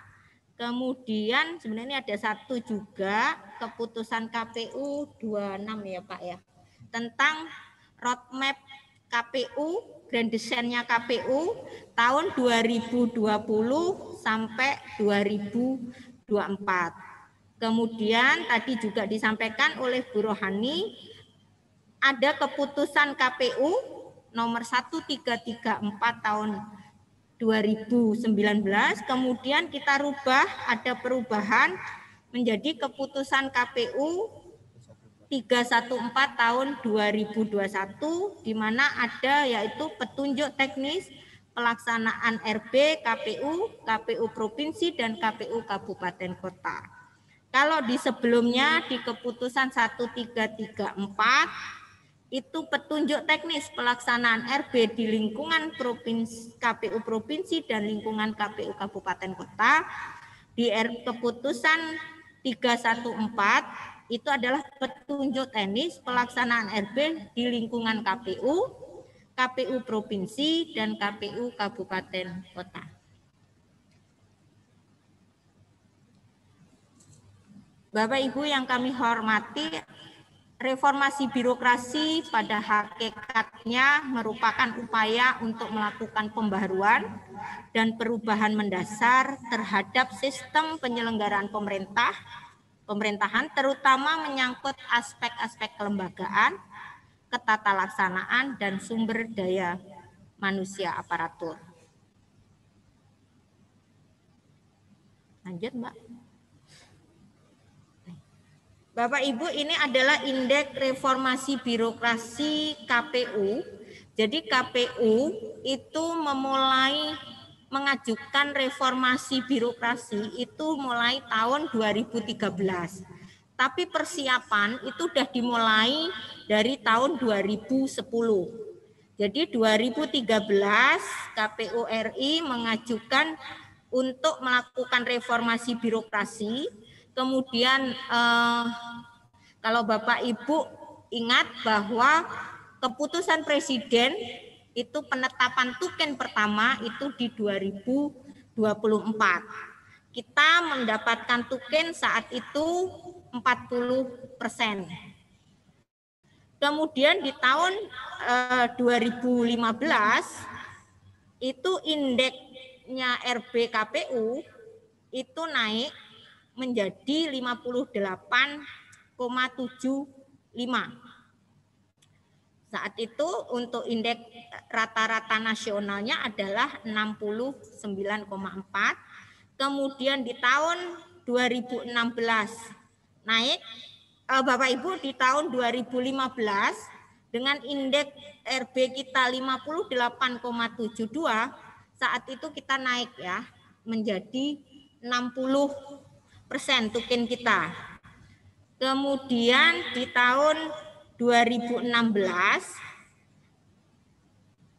Kemudian sebenarnya ada satu juga keputusan KPU 26 ya Pak ya, tentang roadmap KPU, Grand Design-nya KPU tahun 2020 sampai 2024. Kemudian tadi juga disampaikan oleh Bu Rohani, ada keputusan KPU nomor 1334 tahun 2019, kemudian kita rubah, ada perubahan menjadi keputusan KPU 314 tahun 2021, di mana ada yaitu petunjuk teknis pelaksanaan RB, KPU, KPU Provinsi, dan KPU Kabupaten Kota. Kalau di sebelumnya di keputusan 1334 itu petunjuk teknis pelaksanaan RB di lingkungan KPU Provinsi dan lingkungan KPU Kabupaten Kota. Di keputusan 314 itu adalah petunjuk teknis pelaksanaan RB di lingkungan KPU, KPU Provinsi, dan KPU Kabupaten Kota. Bapak Ibu yang kami hormati, reformasi birokrasi pada hakikatnya merupakan upaya untuk melakukan pembaharuan dan perubahan mendasar terhadap sistem penyelenggaraan pemerintahan, terutama menyangkut aspek-aspek kelembagaan, ketatalaksanaan, dan sumber daya manusia aparatur. Lanjut, Mbak. Bapak Ibu, ini adalah indeks reformasi birokrasi KPU. Jadi KPU itu memulai mengajukan reformasi birokrasi itu mulai tahun 2013. Tapi persiapan itu sudah dimulai dari tahun 2010. Jadi 2013 KPU RI mengajukan untuk melakukan reformasi birokrasi. Kemudian kalau Bapak Ibu ingat bahwa keputusan Presiden itu penetapan tuken pertama itu di 2024. Kita mendapatkan tuken saat itu 40%. Kemudian di tahun 2015 itu indeksnya RB KPU itu naik menjadi 58,75. Saat itu untuk indeks rata-rata nasionalnya adalah 69,4. Kemudian di tahun 2016 naik, Bapak Ibu, di tahun 2015 dengan indeks RB kita 58,72, saat itu kita naik ya menjadi 60% tukin kita. Kemudian di tahun 2016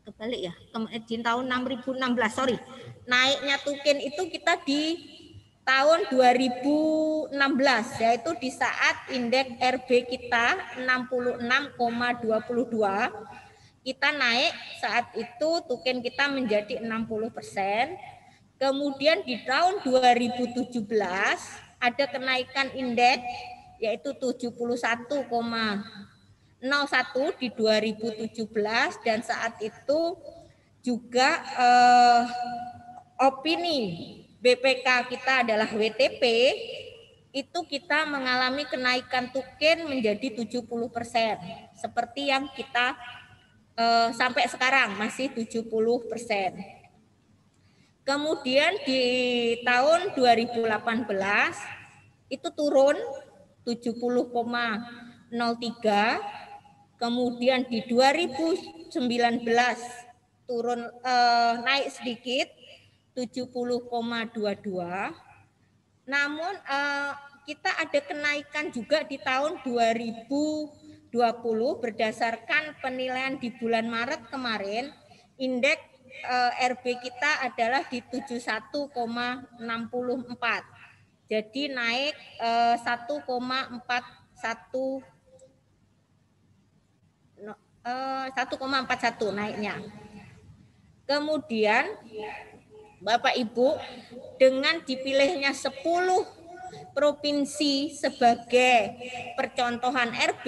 kebalik ya, di tahun 2016 sorry, naiknya tukin itu kita di tahun 2016, yaitu di saat indeks RB kita 66,22, kita naik saat itu tukin kita menjadi 60%. Kemudian di tahun 2017 ada kenaikan indeks yaitu 71,01 di 2017, dan saat itu juga opini BPK kita adalah WTP, itu kita mengalami kenaikan tukin menjadi 70%, seperti yang kita sampai sekarang masih 70%. Kemudian di tahun 2018 itu turun 70,03, kemudian di 2019 turun naik sedikit 70,22. Namun kita ada kenaikan juga di tahun 2020 berdasarkan penilaian di bulan Maret kemarin, indeks RB kita adalah di 71,64. Jadi naik 1,41 naiknya. Kemudian Bapak Ibu, dengan dipilihnya 10 provinsi sebagai percontohan RB,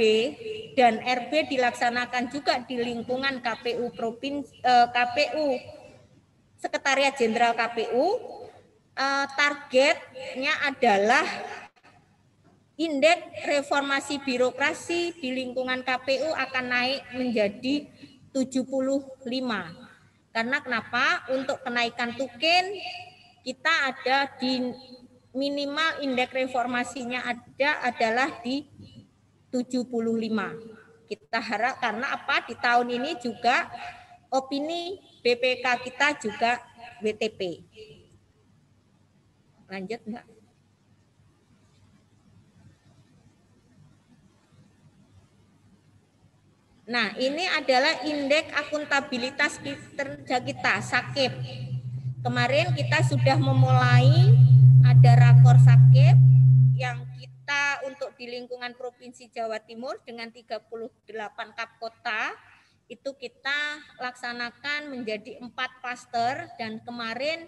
dan RB dilaksanakan juga di lingkungan KPU provinsi, KPU Sekretariat Jenderal KPU, targetnya adalah indeks reformasi birokrasi di lingkungan KPU akan naik menjadi 75. Karena kenapa? Untuk kenaikan tukin kita ada di minimal indeks reformasinya adalah di 75. Kita harap, karena apa? Di tahun ini juga opini BPK kita juga WTP. Lanjut enggak? Nah, ini adalah indeks akuntabilitas kinerja kita, SAKIP. Kemarin kita sudah memulai ada rakor SAKIP yang kita untuk di lingkungan Provinsi Jawa Timur dengan 38 kap kota, itu kita laksanakan menjadi 4 klaster, dan kemarin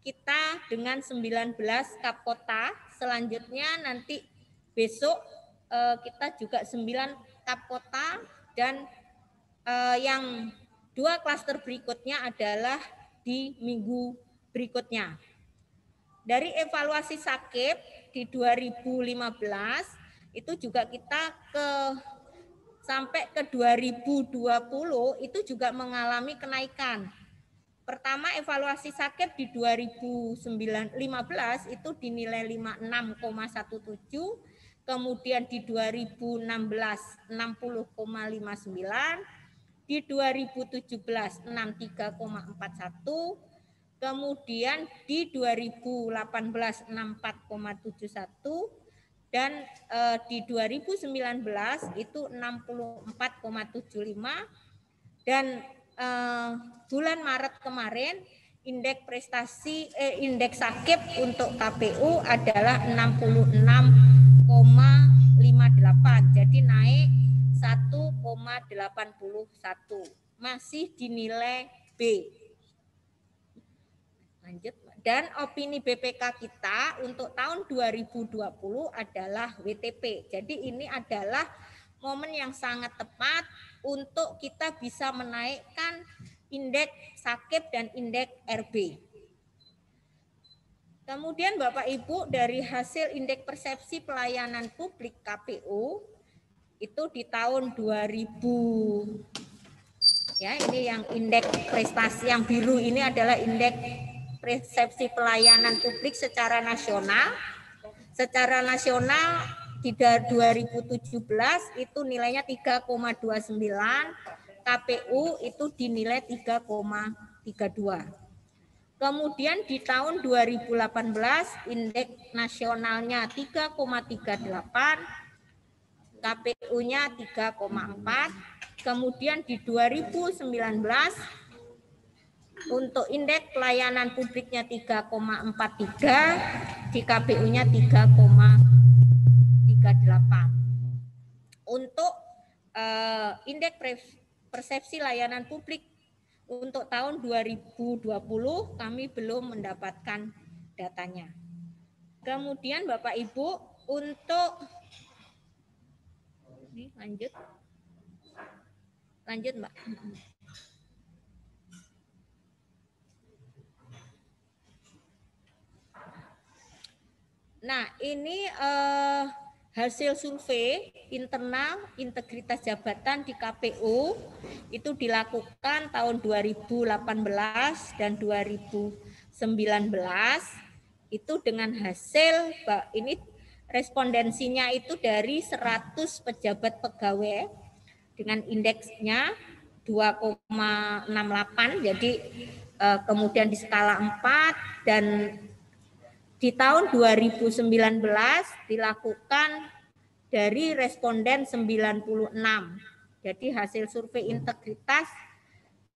kita dengan 19 kap kota, selanjutnya nanti besok kita juga 9 kap kota, dan yang 2 klaster berikutnya adalah di minggu berikutnya. Dari evaluasi SAKIP di 2015 itu juga kita sampai ke 2020 itu juga mengalami kenaikan. Pertama, evaluasi SAKIP di 2015 itu dinilai 56,17, kemudian di 2016 60,59, di 2017 63,41, kemudian di 2018 64,71, dan di 2019 itu 64,75, dan bulan Maret kemarin indeks prestasi indeks SAKIP untuk KPU adalah 66,58, jadi naik 1,81, masih dinilai B. Lanjut. Dan opini BPK kita untuk tahun 2020 adalah WTP. Jadi ini adalah momen yang sangat tepat untuk kita bisa menaikkan indeks SAKIP dan indeks RB. Kemudian Bapak Ibu, dari hasil indeks persepsi pelayanan publik KPU itu di tahun 2000, ya ini yang indeks prestasi yang biru ini adalah indeks persepsi pelayanan publik secara nasional. Secara nasional di 2017 itu nilainya 3,29, KPU itu dinilai 3,32. Kemudian di tahun 2018 indeks nasionalnya 3,38, KPU-nya 3,4. Kemudian di 2019 untuk indeks pelayanan publiknya 3,43, di KPU-nya 3,38. Untuk indeks persepsi layanan publik untuk tahun 2020 kami belum mendapatkan datanya. Kemudian Bapak Ibu, untuk ini lanjut Mbak. Nah, ini hasil survei internal integritas jabatan di KPU itu dilakukan tahun 2018 dan 2019 itu dengan hasil ini respondensinya itu dari 100 pejabat pegawai dengan indeksnya 2,68, jadi kemudian di skala 4, dan di tahun 2019 dilakukan dari responden 96. Jadi hasil survei integritas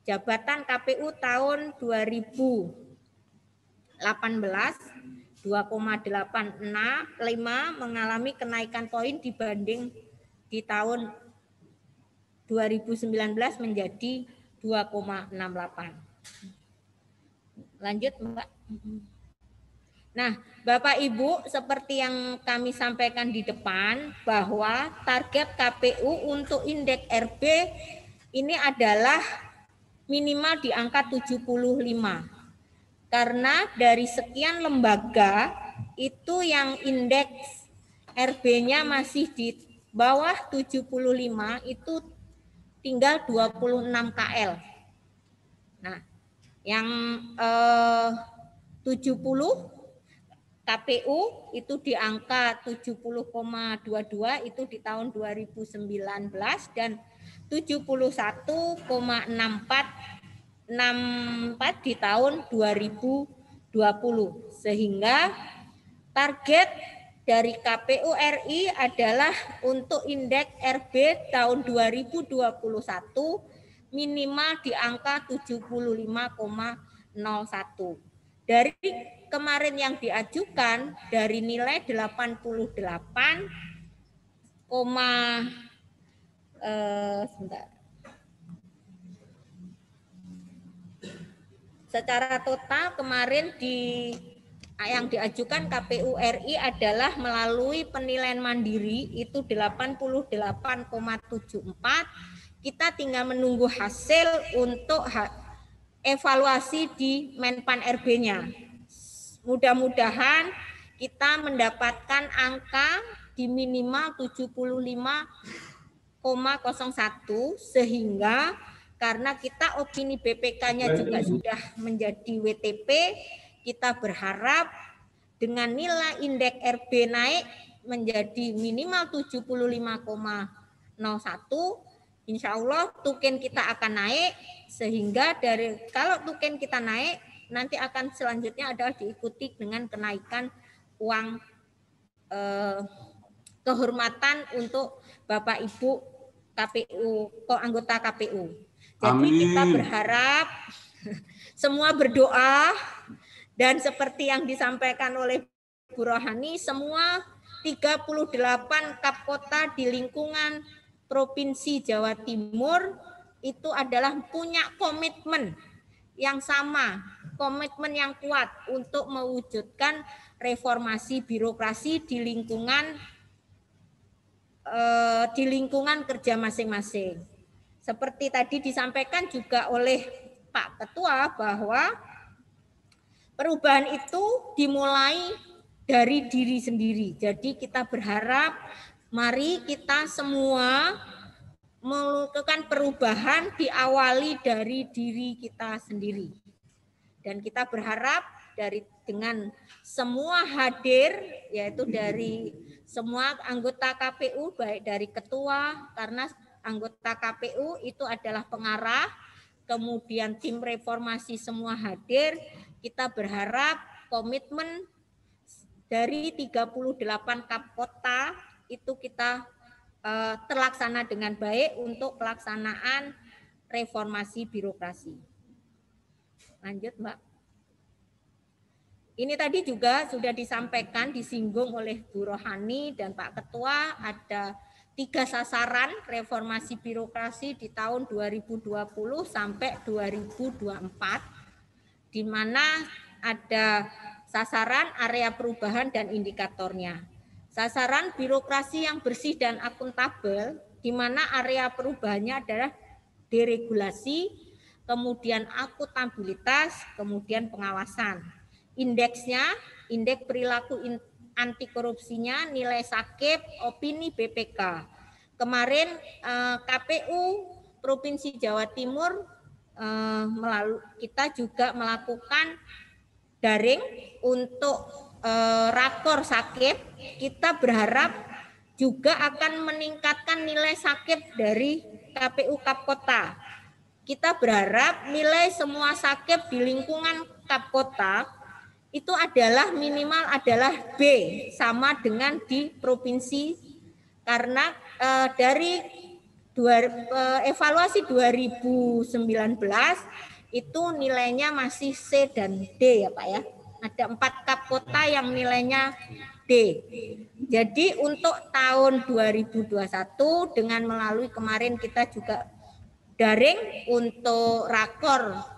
jabatan KPU tahun 2018 2,85 mengalami kenaikan poin dibanding di tahun 2019 menjadi 2,68. Lanjut Mbak. Nah, Bapak Ibu, seperti yang kami sampaikan di depan bahwa target KPU untuk indeks RB ini adalah minimal di angka 75. Karena dari sekian lembaga itu yang indeks RB-nya masih di bawah 75 itu tinggal 26 KL. Nah, yang 70 KPU itu di angka 70,22 itu di tahun 2019 dan 71,64 di tahun 2020, sehingga target dari KPU RI adalah untuk indeks RB tahun 2021 minimal di angka 75,01. Dari kemarin yang diajukan dari nilai 88, secara total kemarin yang diajukan KPU RI adalah melalui penilaian mandiri itu 88,74. Kita tinggal menunggu hasil untuk evaluasi di Menpan RB-nya. Mudah-mudahan kita mendapatkan angka di minimal 75,01 sehingga karena kita opini BPK-nya juga sudah menjadi WTP, kita berharap dengan nilai indeks RB naik menjadi minimal 75,01, insya Allah tuken kita akan naik, sehingga dari kalau tuken kita naik nanti akan selanjutnya adalah diikuti dengan kenaikan uang kehormatan untuk Bapak Ibu KPU, anggota KPU. Jadi kita berharap semua berdoa dan seperti yang disampaikan oleh Bu Rohani, semua 38 Kapkota di lingkungan Provinsi Jawa Timur itu adalah punya komitmen yang sama, komitmen yang kuat untuk mewujudkan reformasi birokrasi di lingkungan kerja masing-masing. Seperti tadi disampaikan juga oleh Pak Ketua bahwa perubahan itu dimulai dari diri sendiri. Jadi kita berharap mari kita semua melakukan perubahan diawali dari diri kita sendiri. Dan kita berharap dengan semua hadir, yaitu dari semua anggota KPU, baik dari ketua, karena anggota KPU itu adalah pengarah, kemudian tim reformasi semua hadir, kita berharap komitmen dari 38 Kapkota itu kita terlaksana dengan baik untuk pelaksanaan reformasi birokrasi. Lanjut, Mbak. Ini tadi juga sudah disampaikan, disinggung oleh Bu Rohani dan Pak Ketua, ada 3 sasaran reformasi birokrasi di tahun 2020 sampai 2024, di mana ada sasaran, area perubahan, dan indikatornya. Sasaran birokrasi yang bersih dan akuntabel, di mana area perubahannya adalah deregulasi, kemudian akuntabilitas, kemudian pengawasan. Indeksnya, indeks perilaku anti korupsinya, nilai sakit, opini BPK. Kemarin KPU Provinsi Jawa Timur kita juga melakukan daring untuk rakor sakit. Kita berharap juga akan meningkatkan nilai sakit dari KPU Kapkota. Kita berharap nilai semua sakit di lingkungan Kapkota itu adalah minimal adalah B, sama dengan di provinsi, karena dari evaluasi 2019 itu nilainya masih C dan D ya Pak ya. Ada 4 Kapkota yang nilainya D. Jadi untuk tahun 2021 dengan melalui kemarin kita juga daring untuk rakor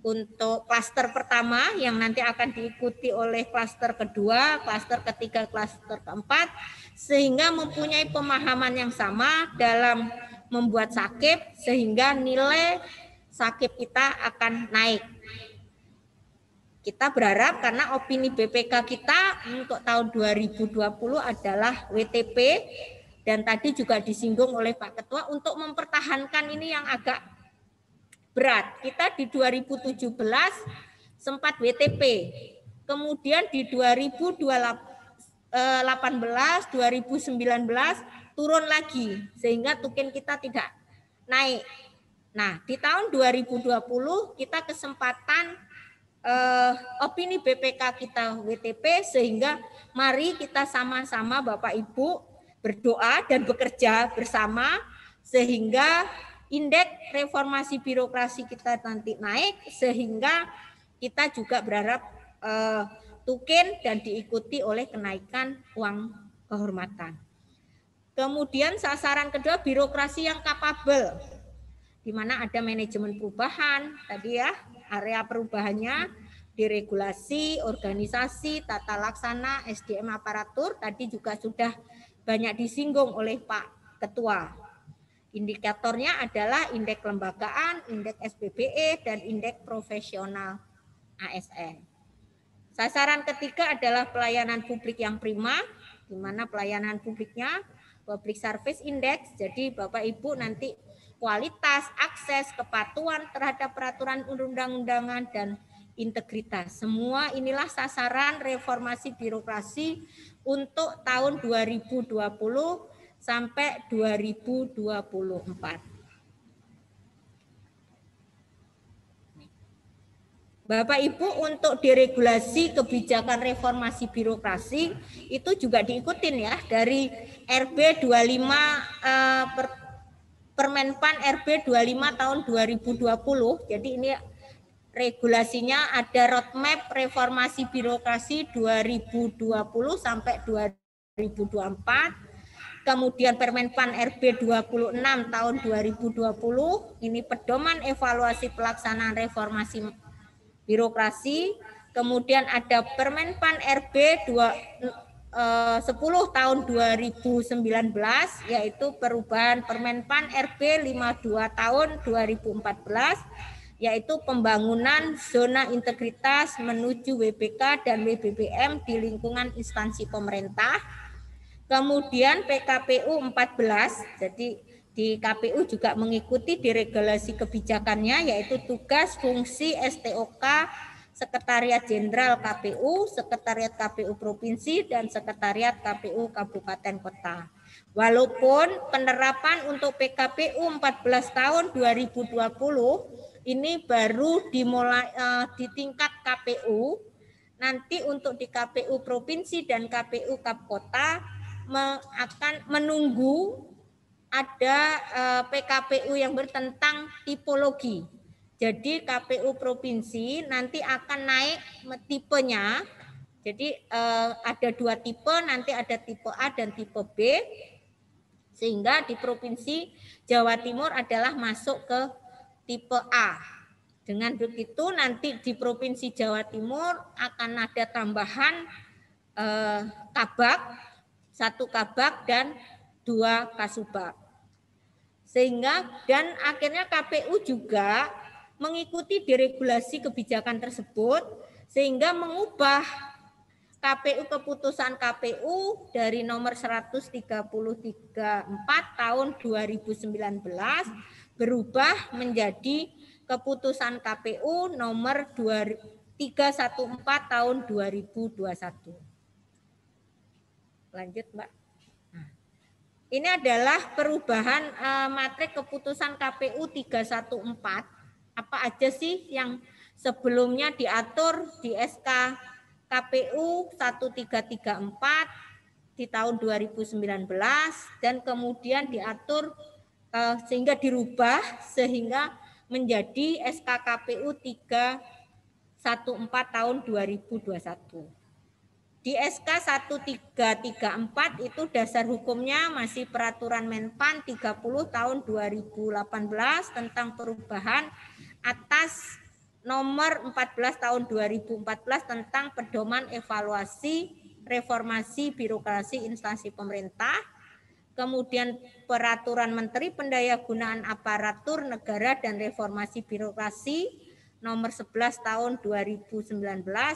untuk klaster pertama yang nanti akan diikuti oleh klaster kedua, klaster ketiga, klaster keempat, sehingga mempunyai pemahaman yang sama dalam membuat sakit sehingga nilai sakit kita akan naik. Kita berharap karena opini BPK kita untuk tahun 2020 adalah WTP, dan tadi juga disinggung oleh Pak Ketua untuk mempertahankan ini yang agak berat. Kita di 2017 sempat WTP, kemudian di 2018, 2019 turun lagi sehingga tukin kita tidak naik. Nah, di tahun 2020 kita kesempatan opini BPK kita WTP, sehingga mari kita sama-sama Bapak Ibu berdoa dan bekerja bersama sehingga indeks reformasi birokrasi kita nanti naik, sehingga kita juga berharap tukin dan diikuti oleh kenaikan uang kehormatan. Kemudian sasaran kedua, birokrasi yang kapabel, di mana ada manajemen perubahan, tadi ya, area perubahannya, deregulasi, organisasi, tata laksana, SDM aparatur, tadi juga sudah banyak disinggung oleh Pak Ketua. Indikatornya adalah indeks kelembagaan, indeks SPBE, dan indeks profesional ASN. Sasaran ketiga adalah pelayanan publik yang prima, di mana pelayanan publiknya Public Service Index. Jadi Bapak Ibu nanti kualitas, akses, kepatuhan terhadap peraturan undang-undangan, dan integritas. Semua inilah sasaran reformasi birokrasi untuk tahun 2020 sampai 2024. Bapak Ibu, untuk deregulasi kebijakan reformasi birokrasi itu juga diikutin ya dari RB 25 Permenpan RB 25 tahun 2020. Jadi ini regulasinya ada roadmap reformasi birokrasi 2020 sampai 2024. Kemudian Permenpan RB 26 tahun 2020, ini pedoman evaluasi pelaksanaan reformasi birokrasi. Kemudian ada Permenpan RB 10 tahun 2019, yaitu perubahan Permenpan RB 52 tahun 2014. yaitu pembangunan zona integritas menuju WBK dan WBBM di lingkungan instansi pemerintah. Kemudian PKPU 14, jadi di KPU juga mengikuti di regulasi kebijakannya, yaitu tugas fungsi STOK, Sekretariat Jenderal KPU, Sekretariat KPU Provinsi, dan Sekretariat KPU Kabupaten Kota. Walaupun penerapan untuk PKPU 14 tahun 2020 ini baru dimulai di tingkat KPU, nanti untuk di KPU Provinsi dan KPU Kap Kota akan menunggu ada PKPU yang bertentang tipologi. Jadi KPU Provinsi nanti akan naik tipenya. Jadi ada 2 tipe, nanti ada tipe A dan tipe B. Sehingga di Provinsi Jawa Timur adalah masuk ke tipe A. Dengan begitu nanti di Provinsi Jawa Timur akan ada tambahan kabak, 1 kabak dan 2 kasubag. Sehingga dan akhirnya KPU juga mengikuti diregulasi kebijakan tersebut sehingga mengubah keputusan KPU dari nomor 133/4 tahun 2019 berubah menjadi keputusan KPU nomor 314 tahun 2021. Lanjut, Mbak. Ini adalah perubahan matrik keputusan KPU 314. Apa aja sih yang sebelumnya diatur di SK KPU 1334 di tahun 2019 dan kemudian diatur sehingga dirubah sehingga menjadi SK KPU 314 tahun 2021. Di SK 1334 itu dasar hukumnya masih peraturan Menpan 30 tahun 2018 tentang perubahan atas nomor 14 tahun 2014 tentang pedoman evaluasi reformasi birokrasi instansi pemerintah. Kemudian peraturan Menteri Pendayagunaan Aparatur Negara dan Reformasi Birokrasi nomor 11 tahun 2019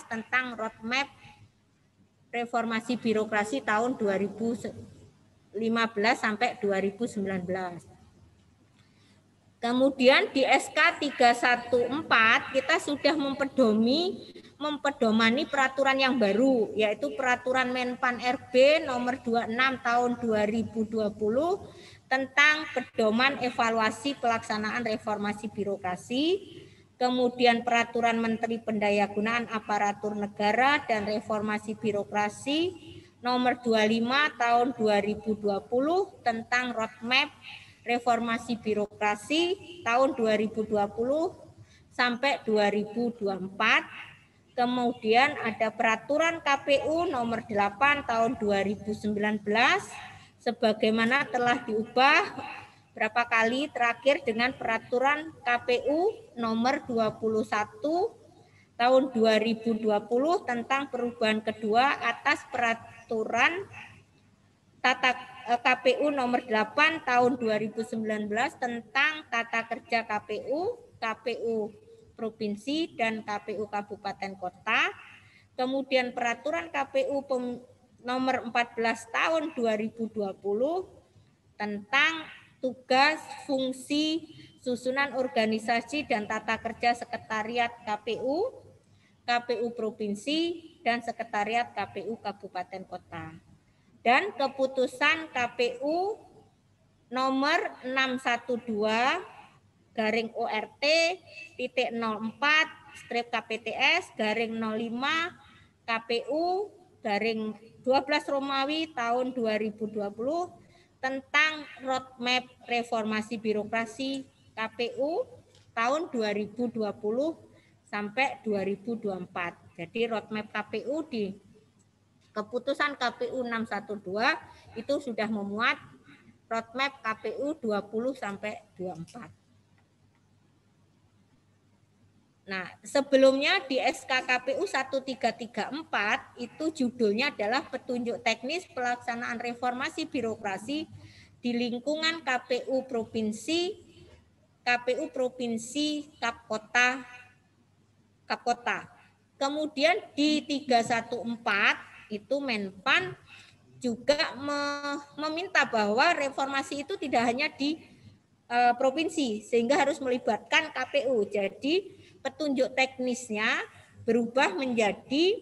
tentang roadmap reformasi birokrasi tahun 2015 sampai 2019. Kemudian di SK 314 kita sudah mempedomani peraturan yang baru, yaitu peraturan Menpan RB nomor 26 tahun 2020 tentang pedoman evaluasi pelaksanaan reformasi birokrasi. Kemudian peraturan Menteri Pendayagunaan Aparatur Negara dan Reformasi Birokrasi nomor 25 tahun 2020 tentang roadmap reformasi birokrasi tahun 2020 sampai 2024. Kemudian ada peraturan KPU nomor 8 tahun 2019 sebagaimana telah diubah berapa kali terakhir dengan peraturan KPU nomor 21 tahun 2020 tentang perubahan kedua atas peraturan KPU nomor 8 tahun 2019 tentang tata kerja KPU, KPU Provinsi dan KPU Kabupaten Kota. Kemudian peraturan KPU nomor 14 tahun 2020 tentang tugas, fungsi, susunan organisasi dan tata kerja Sekretariat KPU, KPU Provinsi, dan Sekretariat KPU Kabupaten Kota. Dan keputusan KPU nomor 612/ORT.04/KPTS/05 KPU/12 Romawi tahun 2020 tentang roadmap reformasi birokrasi KPU tahun 2020 sampai 2024. Jadi roadmap KPU di keputusan KPU 612 itu sudah memuat roadmap KPU 20 sampai 24. Nah, sebelumnya di SK KPU 1334 itu judulnya adalah petunjuk teknis pelaksanaan reformasi birokrasi di lingkungan KPU Provinsi KPU Provinsi Kap Kota. Kemudian di 314 itu Menpan juga meminta bahwa reformasi itu tidak hanya di provinsi, sehingga harus melibatkan KPU. Jadi petunjuk teknisnya berubah menjadi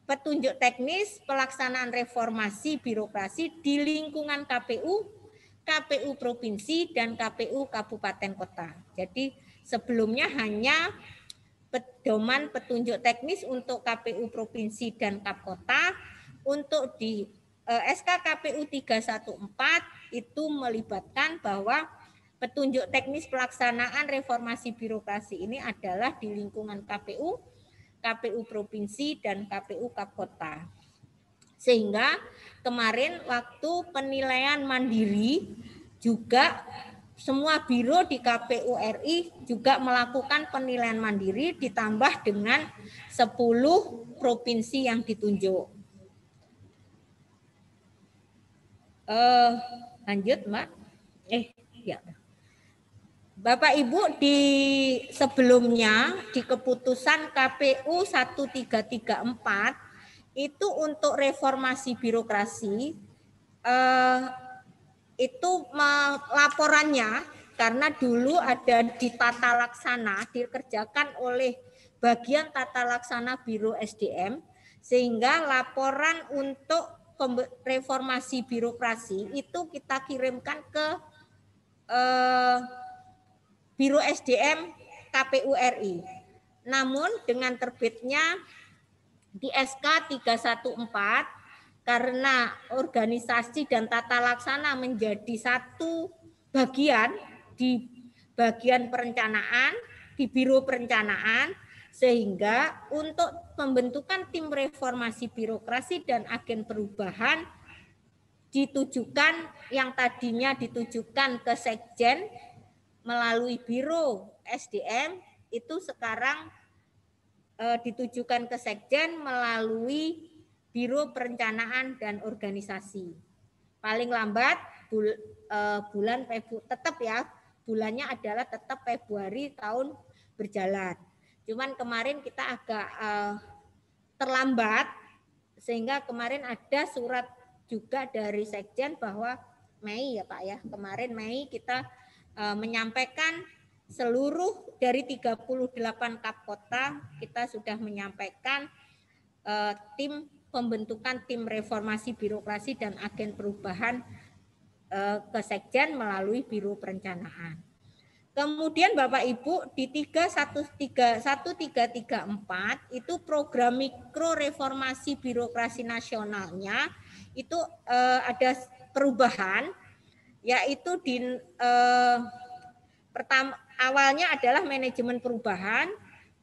petunjuk teknis pelaksanaan reformasi birokrasi di lingkungan KPU, KPU Provinsi, dan KPU Kabupaten Kota. Jadi sebelumnya hanya pedoman petunjuk teknis untuk KPU Provinsi dan Kap Kota. Untuk di SK KPU 314 itu melibatkan bahwa petunjuk teknis pelaksanaan reformasi birokrasi ini adalah di lingkungan KPU, KPU Provinsi, dan KPU Kap Kota. Sehingga kemarin waktu penilaian mandiri juga semua biro di KPU RI juga melakukan penilaian mandiri ditambah dengan 10 provinsi yang ditunjuk. Lanjut, Mbak. Ya. Bapak Ibu, di sebelumnya di keputusan KPU 1334 itu untuk reformasi birokrasi itu laporannya karena dulu ada di tata laksana dikerjakan oleh bagian tata laksana Biro SDM, sehingga laporan untuk reformasi birokrasi itu kita kirimkan ke Biro SDM KPU RI. Namun dengan terbitnya di SK 314 karena organisasi dan tata laksana menjadi satu bagian di bagian perencanaan, di Biro Perencanaan, sehingga untuk pembentukan tim reformasi birokrasi dan agen perubahan ditujukan yang tadinya ditujukan ke Sekjen melalui Biro SDM itu sekarang ditujukan ke Sekjen melalui Biro Perencanaan dan Organisasi. Paling lambat bulan Februari, tetap ya, bulannya adalah tetap Februari tahun berjalan. Cuman kemarin kita agak terlambat, sehingga kemarin ada surat juga dari Sekjen bahwa Mei ya Pak ya, kemarin Mei kita menyampaikan seluruh dari 38 Kap Kota, kita sudah menyampaikan tim pembentukan tim reformasi birokrasi dan agen perubahan ke Sekjen melalui Biro Perencanaan. Kemudian Bapak Ibu di 1334 itu program mikro reformasi birokrasi nasionalnya itu ada perubahan, yaitu di pertama awalnya adalah manajemen perubahan,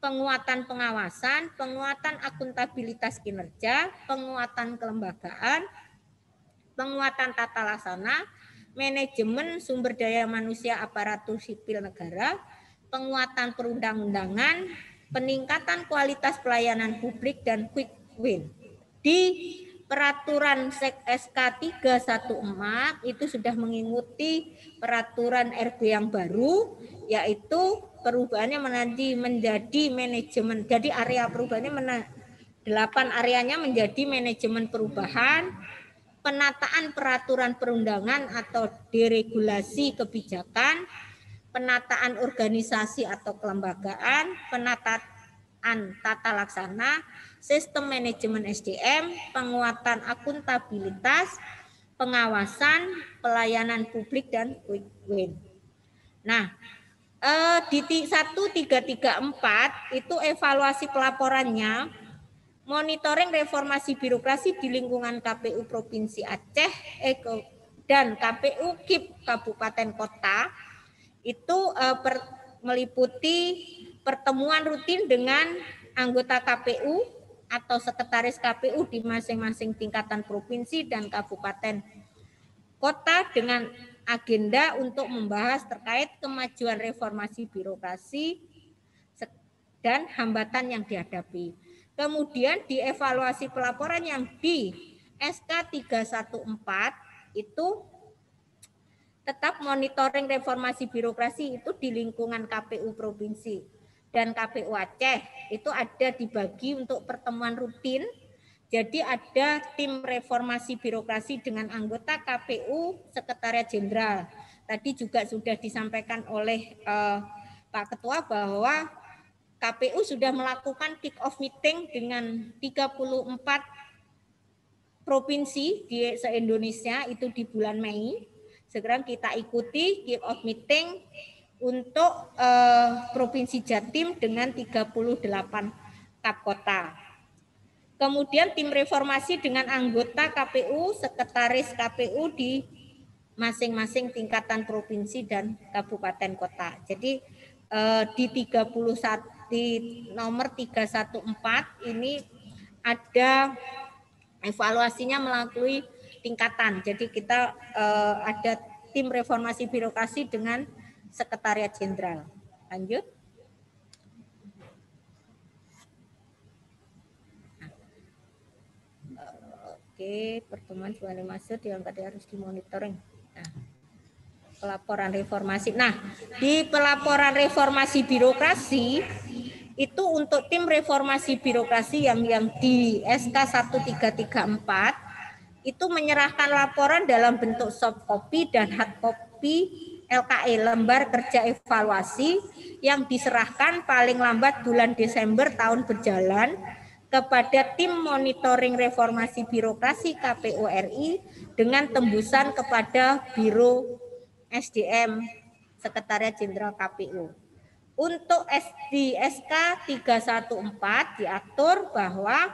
penguatan pengawasan, penguatan akuntabilitas kinerja, penguatan kelembagaan, penguatan tata laksana, manajemen sumber daya manusia aparatur sipil negara, penguatan perundang-undangan, peningkatan kualitas pelayanan publik, dan quick win. Di peraturan SK 314 itu sudah mengikuti peraturan RB yang baru, yaitu perubahannya menjadi manajemen. Jadi area perubahannya 8 areanya menjadi manajemen perubahan, penataan peraturan perundangan atau deregulasi kebijakan, penataan organisasi atau kelembagaan, penataan tata laksana, sistem manajemen SDM, penguatan akuntabilitas, pengawasan, pelayanan publik, dan quick win. Nah, di 1334 itu evaluasi pelaporannya, monitoring reformasi birokrasi di lingkungan KPU Provinsi Aceh dan KPU KIP Kabupaten Kota itu meliputi pertemuan rutin dengan anggota KPU atau sekretaris KPU di masing-masing tingkatan provinsi dan kabupaten kota dengan agenda untuk membahas terkait kemajuan reformasi birokrasi dan hambatan yang dihadapi. Kemudian dievaluasi pelaporan yang di SK 314 itu tetap monitoring reformasi birokrasi itu di lingkungan KPU Provinsi dan KPU Aceh itu ada dibagi untuk pertemuan rutin. Jadi ada tim reformasi birokrasi dengan anggota KPU Sekretariat Jenderal. Tadi juga sudah disampaikan oleh Pak Ketua bahwa KPU sudah melakukan kick-off meeting dengan 34 provinsi di se-Indonesia itu di bulan Mei. Sekarang kita ikuti kick-off meeting untuk Provinsi Jatim dengan 38 kap kota. Kemudian tim reformasi dengan anggota KPU, sekretaris KPU di masing-masing tingkatan provinsi dan kabupaten kota. Jadi di 31 di nomor 314 ini ada evaluasinya melalui tingkatan. Jadi kita ada tim reformasi birokrasi dengan Sekretariat Jenderal. Lanjut. Oke, pertemuan Jual Masuk yang tadi harus dimonitoring. Nah, pelaporan reformasi. Nah, di pelaporan reformasi birokrasi itu untuk tim reformasi birokrasi yang di SK 1334 itu menyerahkan laporan dalam bentuk soft copy dan hard copy LKE lembar kerja evaluasi yang diserahkan paling lambat bulan Desember tahun berjalan kepada tim monitoring reformasi birokrasi KPU RI dengan tembusan kepada Biro SDM Sekretariat Jenderal KPU. Untuk di SK 314 diatur bahwa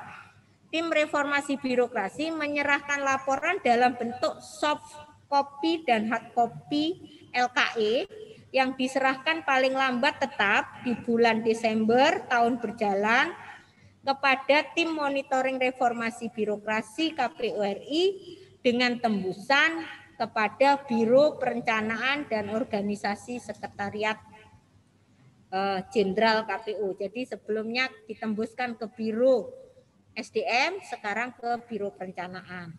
tim reformasi birokrasi menyerahkan laporan dalam bentuk soft copy dan hard copy LKE yang diserahkan paling lambat tetap di bulan Desember tahun berjalan kepada tim monitoring reformasi birokrasi KPU RI dengan tembusan kepada Biro Perencanaan dan Organisasi Sekretariat Jenderal KPU. Jadi sebelumnya ditembuskan ke Biro SDM, sekarang ke Biro Perencanaan.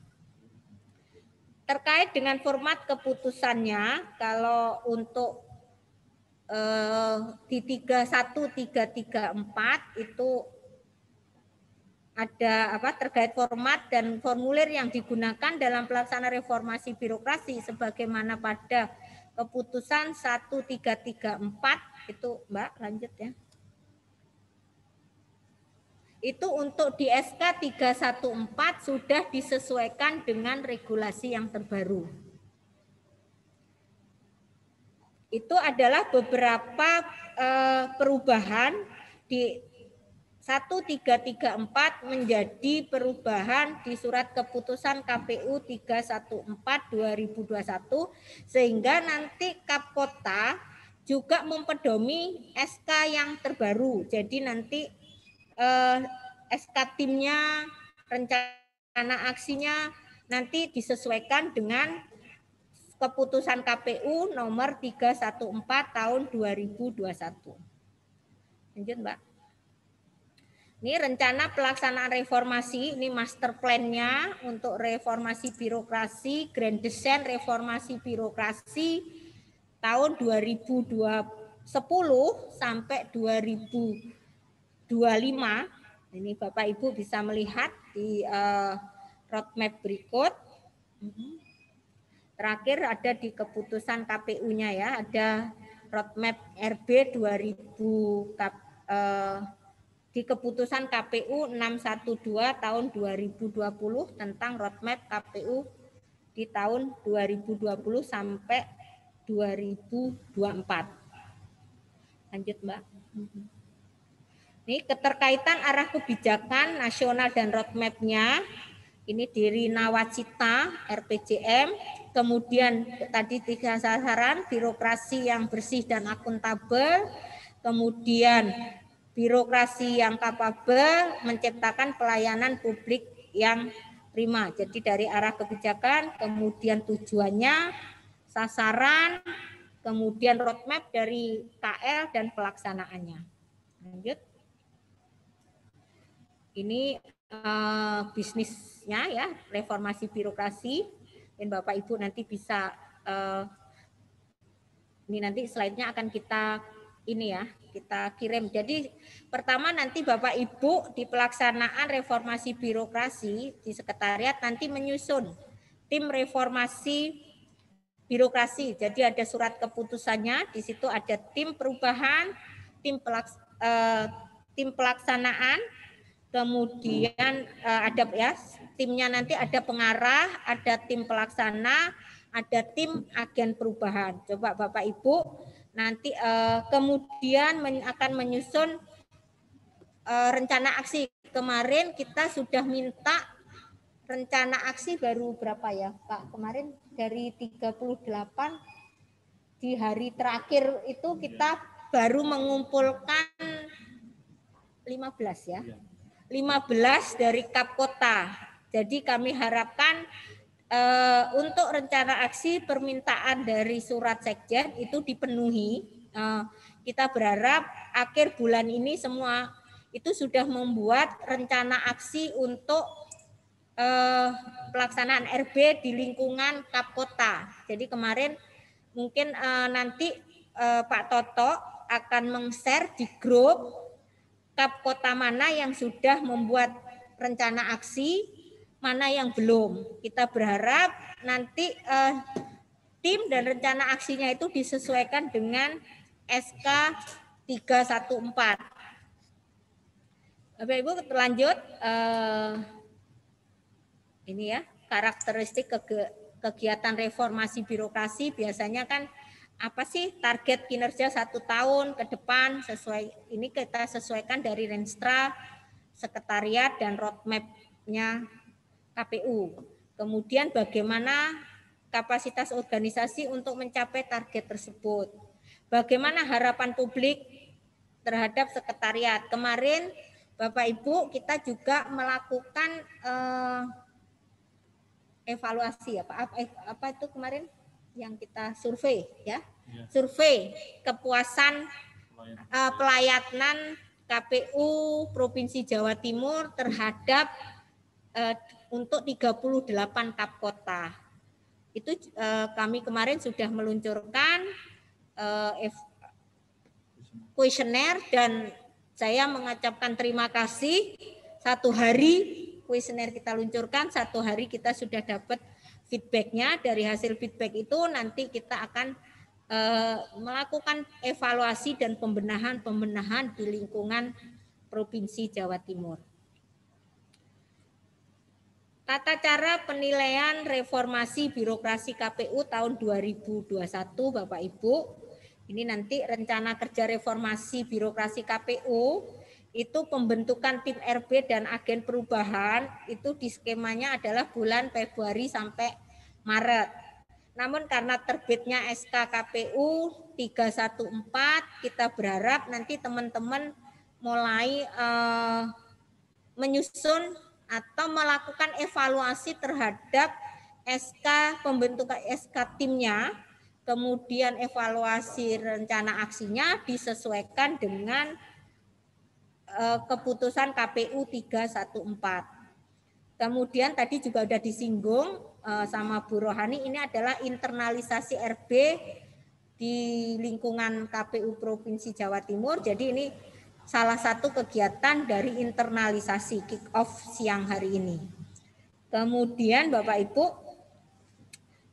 Terkait dengan format keputusannya, kalau untuk di 31334 itu ada terkait format dan formulir yang digunakan dalam pelaksanaan reformasi birokrasi sebagaimana pada keputusan 1334 itu Mbak lanjut ya. Itu untuk di SK 314 sudah disesuaikan dengan regulasi yang terbaru. Itu adalah beberapa perubahan di 1334 menjadi perubahan di surat keputusan KPU 314/2021 sehingga nanti Kap Kota juga mempedomi SK yang terbaru. Jadi nanti SK timnya, rencana aksinya nanti disesuaikan dengan keputusan KPU nomor 314 tahun 2021. Lanjut Mbak. Ini rencana pelaksanaan reformasi, ini master plan-nya untuk reformasi birokrasi, grand design reformasi birokrasi tahun 2010 sampai 2025. Ini Bapak Ibu bisa melihat di roadmap berikut. Terakhir ada di keputusan KPU-nya ya, ada roadmap RB 2000 di keputusan KPU 612 tahun 2020 tentang roadmap KPU di tahun 2020 sampai 2024. Lanjut Mbak. Ini keterkaitan arah kebijakan nasional dan roadmap-nya. Ini dari Nawacita, RPJM. Kemudian tadi 3 sasaran, birokrasi yang bersih dan akuntabel. Kemudian birokrasi yang kapabel menciptakan pelayanan publik yang prima. Jadi dari arah kebijakan, kemudian tujuannya, sasaran, kemudian roadmap dari KL dan pelaksanaannya. Lanjut. Ini bisnisnya ya, reformasi birokrasi. Dan Bapak Ibu nanti bisa Ini nanti slide-nya akan kita kita kirim. Jadi pertama nanti Bapak Ibu di pelaksanaan reformasi birokrasi di sekretariat nanti menyusun tim reformasi birokrasi. Jadi ada surat keputusannya, di situ ada tim perubahan, tim pelaksanaan, kemudian ada ya timnya nanti ada pengarah, ada tim pelaksana, ada tim agen perubahan. Coba Bapak Ibu nanti kemudian akan menyusun rencana aksi. Kemarin kita sudah minta rencana aksi baru berapa ya Pak? Kemarin dari 38 di hari terakhir itu kita baru mengumpulkan 15 ya. 15 dari Kap Kota. Jadi kami harapkan untuk rencana aksi permintaan dari surat sekjen itu dipenuhi. Kita berharap akhir bulan ini semua itu sudah membuat rencana aksi untuk pelaksanaan RB di lingkungan Kap Kota. Jadi kemarin mungkin nanti Pak Toto akan meng-share di grup Kap Kota mana yang sudah membuat rencana aksi, mana yang belum. Kita berharap nanti tim dan rencana aksinya itu disesuaikan dengan SK 314. Bapak Ibu lanjut. Ini ya, karakteristik kegiatan reformasi birokrasi biasanya kan apa sih target kinerja 1 tahun ke depan, sesuai ini kita sesuaikan dari Renstra, sekretariat dan roadmap-nya KPU. Kemudian bagaimana kapasitas organisasi untuk mencapai target tersebut. Bagaimana harapan publik terhadap sekretariat. Kemarin Bapak Ibu kita juga melakukan evaluasi apa itu kemarin yang kita survei ya. Survei kepuasan pelayanan KPU Provinsi Jawa Timur terhadap untuk 38 Kap Kota. Itu kami kemarin sudah meluncurkan kuesioner dan saya mengucapkan terima kasih. 1 hari kuesioner kita luncurkan, 1 hari kita sudah dapat feedbacknya. Dari hasil feedback itu nanti kita akan melakukan evaluasi dan pembenahan di lingkungan Provinsi Jawa Timur. Tata cara penilaian reformasi birokrasi KPU tahun 2021 Bapak Ibu. Ini nanti rencana kerja reformasi birokrasi KPU itu pembentukan tim RB dan agen perubahan itu di skemanya adalah bulan Februari sampai Maret. Namun karena terbitnya SK KPU 314 kita berharap nanti teman-teman mulai menyusun atau melakukan evaluasi terhadap SK pembentukan SK timnya, kemudian evaluasi rencana aksinya disesuaikan dengan keputusan KPU 314. Kemudian tadi juga sudah disinggung sama Bu Rohani, ini adalah internalisasi RB di lingkungan KPU Provinsi Jawa Timur. Jadi ini salah satu kegiatan dari internalisasi kick off siang hari ini. Kemudian Bapak Ibu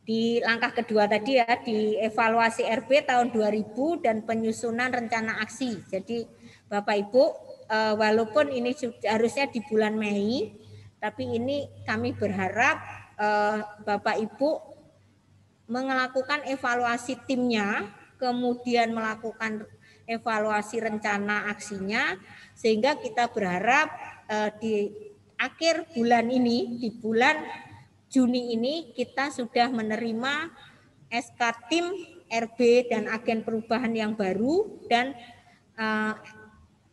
di langkah kedua tadi ya, di evaluasi RB tahun 2000 dan penyusunan rencana aksi. Jadi Bapak Ibu walaupun ini harusnya di bulan Mei, tapi ini kami berharap Bapak Ibu melakukan evaluasi timnya, kemudian melakukan evaluasi rencana aksinya, sehingga kita berharap di akhir bulan ini, di bulan Juni ini kita sudah menerima SK tim RB dan agen perubahan yang baru dan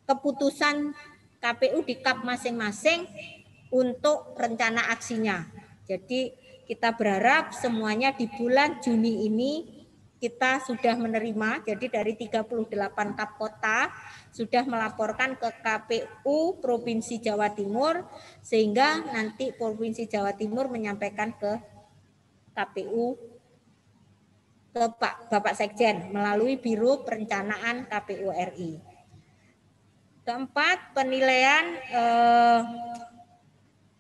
keputusan KPU di Kap masing-masing untuk rencana aksinya. Jadi kita berharap semuanya di bulan Juni ini kita sudah menerima. Jadi dari 38 Kap Kota sudah melaporkan ke KPU Provinsi Jawa Timur, sehingga nanti Provinsi Jawa Timur menyampaikan ke KPU ke Bapak Sekjen melalui Biro Perencanaan KPU RI. Keempat, penilaian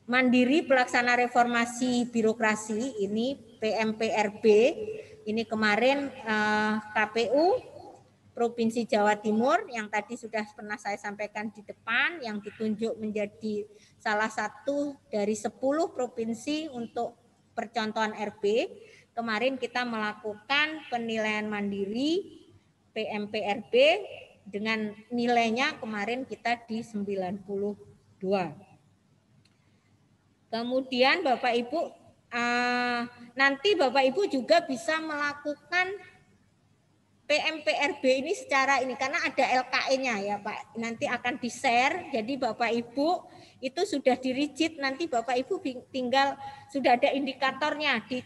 mandiri pelaksana reformasi birokrasi, ini PMPRB. Ini kemarin KPU Provinsi Jawa Timur yang tadi sudah pernah saya sampaikan di depan, yang ditunjuk menjadi salah satu dari 10 provinsi untuk percontohan RB. Kemarin kita melakukan penilaian mandiri PMPRB dengan nilainya kemarin kita di 92. Kemudian Bapak Ibu, nanti Bapak Ibu juga bisa melakukan PMPRB ini secara ini, karena ada LKE-nya ya Pak, nanti akan di-share. Jadi Bapak Ibu itu sudah di-rigid, nanti Bapak Ibu tinggal sudah ada indikatornya di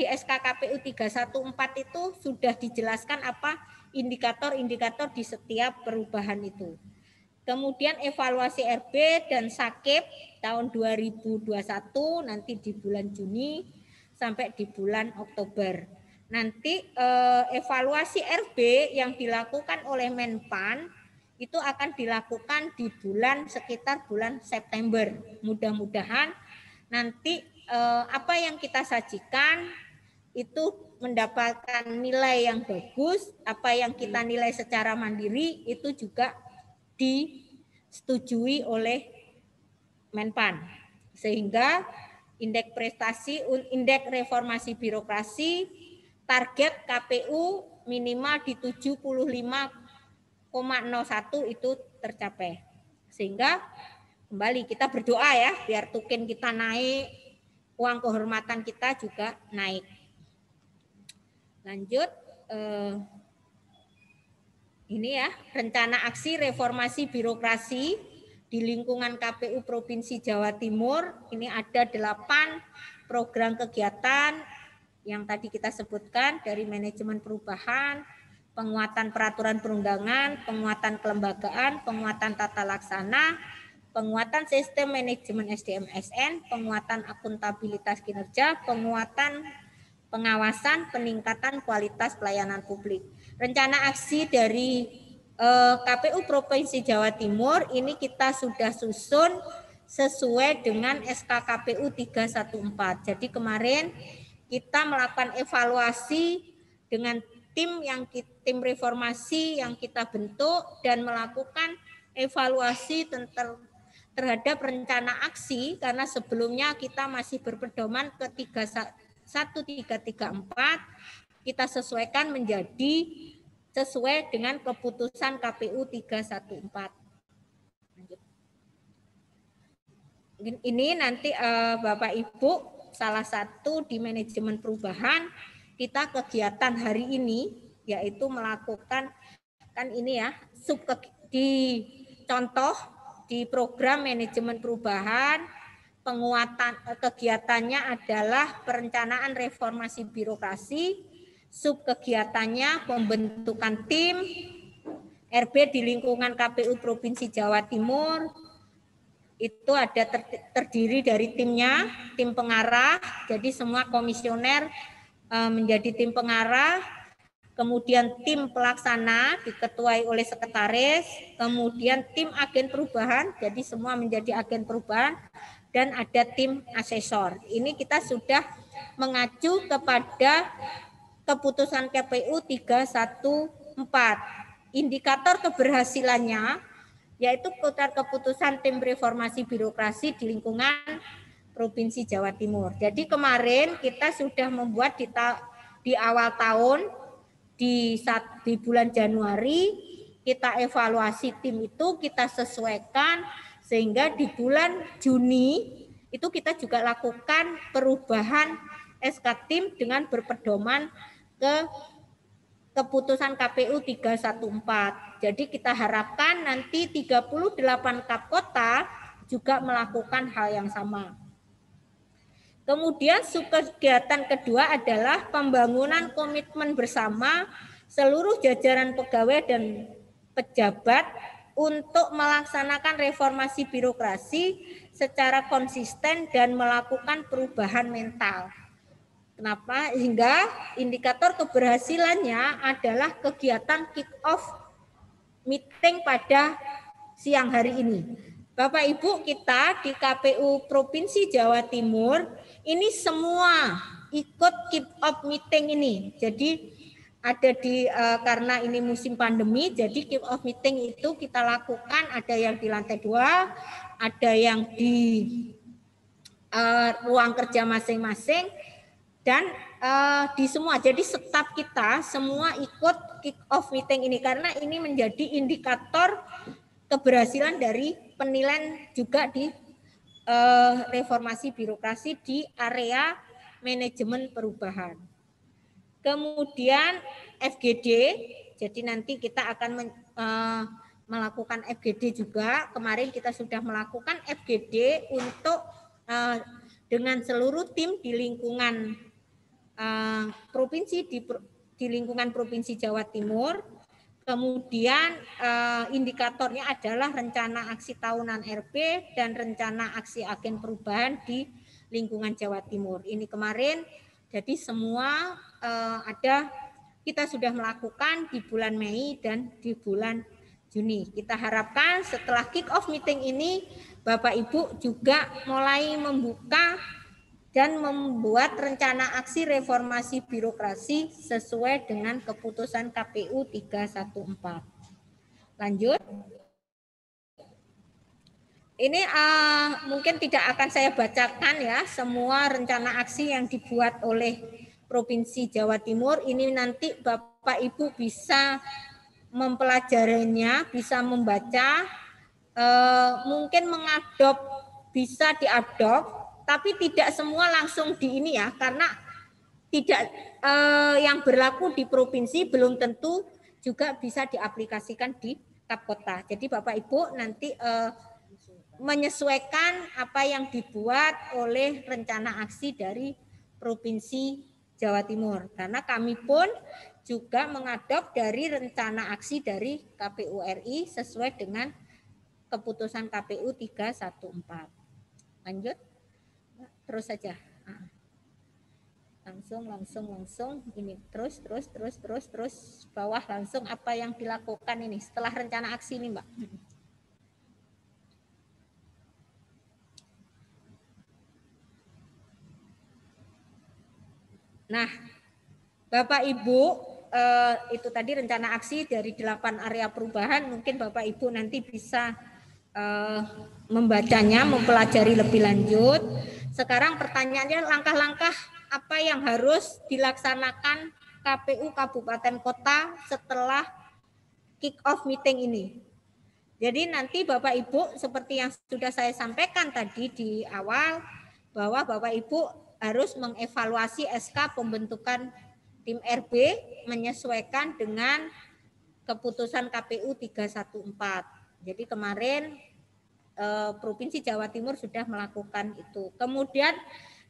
SK KPU 314 itu sudah dijelaskan apa indikator-indikator di setiap perubahan itu. Kemudian evaluasi RB dan Sakip tahun 2021 nanti di bulan Juni sampai di bulan Oktober. Nanti evaluasi RB yang dilakukan oleh Menpan itu akan dilakukan di sekitar bulan September. Mudah-mudahan nanti apa yang kita sajikan itu mendapatkan nilai yang bagus, apa yang kita nilai secara mandiri itu juga disetujui oleh Menpan. Sehingga indeks prestasi, indeks reformasi birokrasi target KPU minimal di 75,01 itu tercapai. Sehingga kembali kita berdoa ya, biar tukin kita naik, uang kehormatan kita juga naik. Lanjut, ini ya, rencana aksi reformasi birokrasi di lingkungan KPU Provinsi Jawa Timur. Ini ada 8 program kegiatan yang tadi kita sebutkan, dari manajemen perubahan, penguatan peraturan perundangan, penguatan kelembagaan, penguatan tata laksana, penguatan sistem manajemen SDM SN, penguatan akuntabilitas kinerja, penguatan pengawasan, peningkatan kualitas pelayanan publik. Rencana aksi dari KPU Provinsi Jawa Timur ini kita sudah susun sesuai dengan SK KPU 314. Jadi kemarin kita melakukan evaluasi dengan tim reformasi yang kita bentuk dan melakukan evaluasi terhadap rencana aksi, karena sebelumnya kita masih berpedoman ke 1334, kita sesuaikan menjadi sesuai dengan keputusan KPU 314. Ini nanti Bapak Ibu, salah satu di manajemen perubahan kita kegiatan hari ini yaitu melakukan kan ini ya di contoh di program manajemen perubahan, penguatan kegiatannya adalah perencanaan reformasi birokrasi, sub kegiatannya pembentukan tim RB di lingkungan KPU Provinsi Jawa Timur. Itu ada terdiri dari timnya, tim pengarah, jadi semua komisioner menjadi tim pengarah, kemudian tim pelaksana diketuai oleh sekretaris, kemudian tim agen perubahan, jadi semua menjadi agen perubahan, dan ada tim asesor. Ini kita sudah mengacu kepada keputusan KPU 314. Indikator keberhasilannya yaitu keputusan tim reformasi birokrasi di lingkungan Provinsi Jawa Timur. Jadi kemarin kita sudah membuat di awal tahun, di bulan Januari, kita evaluasi tim itu, kita sesuaikan, sehingga di bulan Juni itu kita juga lakukan perubahan SK tim dengan berpedoman ke keputusan KPU 314. Jadi kita harapkan nanti 38 Kapkota juga melakukan hal yang sama. Kemudian subkegiatan kedua adalah pembangunan komitmen bersama seluruh jajaran pegawai dan pejabat untuk melaksanakan reformasi birokrasi secara konsisten dan melakukan perubahan mental. Kenapa? Hingga indikator keberhasilannya adalah kegiatan kick off meeting pada siang hari ini. Bapak Ibu, kita di KPU Provinsi Jawa Timur ini semua ikut kick off meeting ini. Jadi ada di karena ini musim pandemi, jadi kick off meeting itu kita lakukan, ada yang di lantai 2, ada yang di ruang kerja masing-masing, dan di semua. Jadi staf kita semua ikut kick off meeting ini karena ini menjadi indikator keberhasilan dari penilaian juga di reformasi birokrasi di area manajemen perubahan. Kemudian FGD, jadi nanti kita akan melakukan FGD juga. Kemarin kita sudah melakukan FGD untuk dengan seluruh tim di lingkungan provinsi, di lingkungan Provinsi Jawa Timur. Kemudian indikatornya adalah rencana aksi tahunan RP dan rencana aksi agen perubahan di lingkungan Jawa Timur. Ini kemarin, jadi semua kita sudah melakukan di bulan Mei dan di bulan Juni. Kita harapkan setelah kick off meeting ini Bapak Ibu juga mulai membuka dan membuat rencana aksi reformasi birokrasi sesuai dengan keputusan KPU 314. Lanjut. Ini mungkin tidak akan saya bacakan ya, semua rencana aksi yang dibuat oleh Provinsi Jawa Timur. Ini nanti Bapak Ibu bisa mempelajarinya, bisa membaca, mungkin mengadop, bisa diadop, tapi tidak semua langsung di ini ya, karena tidak yang berlaku di provinsi belum tentu juga bisa diaplikasikan di Kapkota. Jadi Bapak Ibu nanti menyesuaikan apa yang dibuat oleh rencana aksi dari Provinsi Jawa Timur. Karena kami pun juga mengadop dari rencana aksi dari KPU RI sesuai dengan keputusan KPU 314. Lanjut. Terus saja. Langsung ini terus bawah langsung apa yang dilakukan ini setelah rencana aksi ini, Mbak. Nah, Bapak Ibu, itu tadi rencana aksi dari 8 area perubahan, mungkin Bapak Ibu nanti bisa membacanya, mempelajari lebih lanjut. Sekarang pertanyaannya, langkah-langkah apa yang harus dilaksanakan KPU Kabupaten Kota setelah kick off meeting ini. Jadi nanti Bapak Ibu seperti yang sudah saya sampaikan tadi di awal, bahwa Bapak Ibu harus mengevaluasi SK pembentukan tim RB menyesuaikan dengan keputusan KPU 314. Jadi kemarin Provinsi Jawa Timur sudah melakukan itu. Kemudian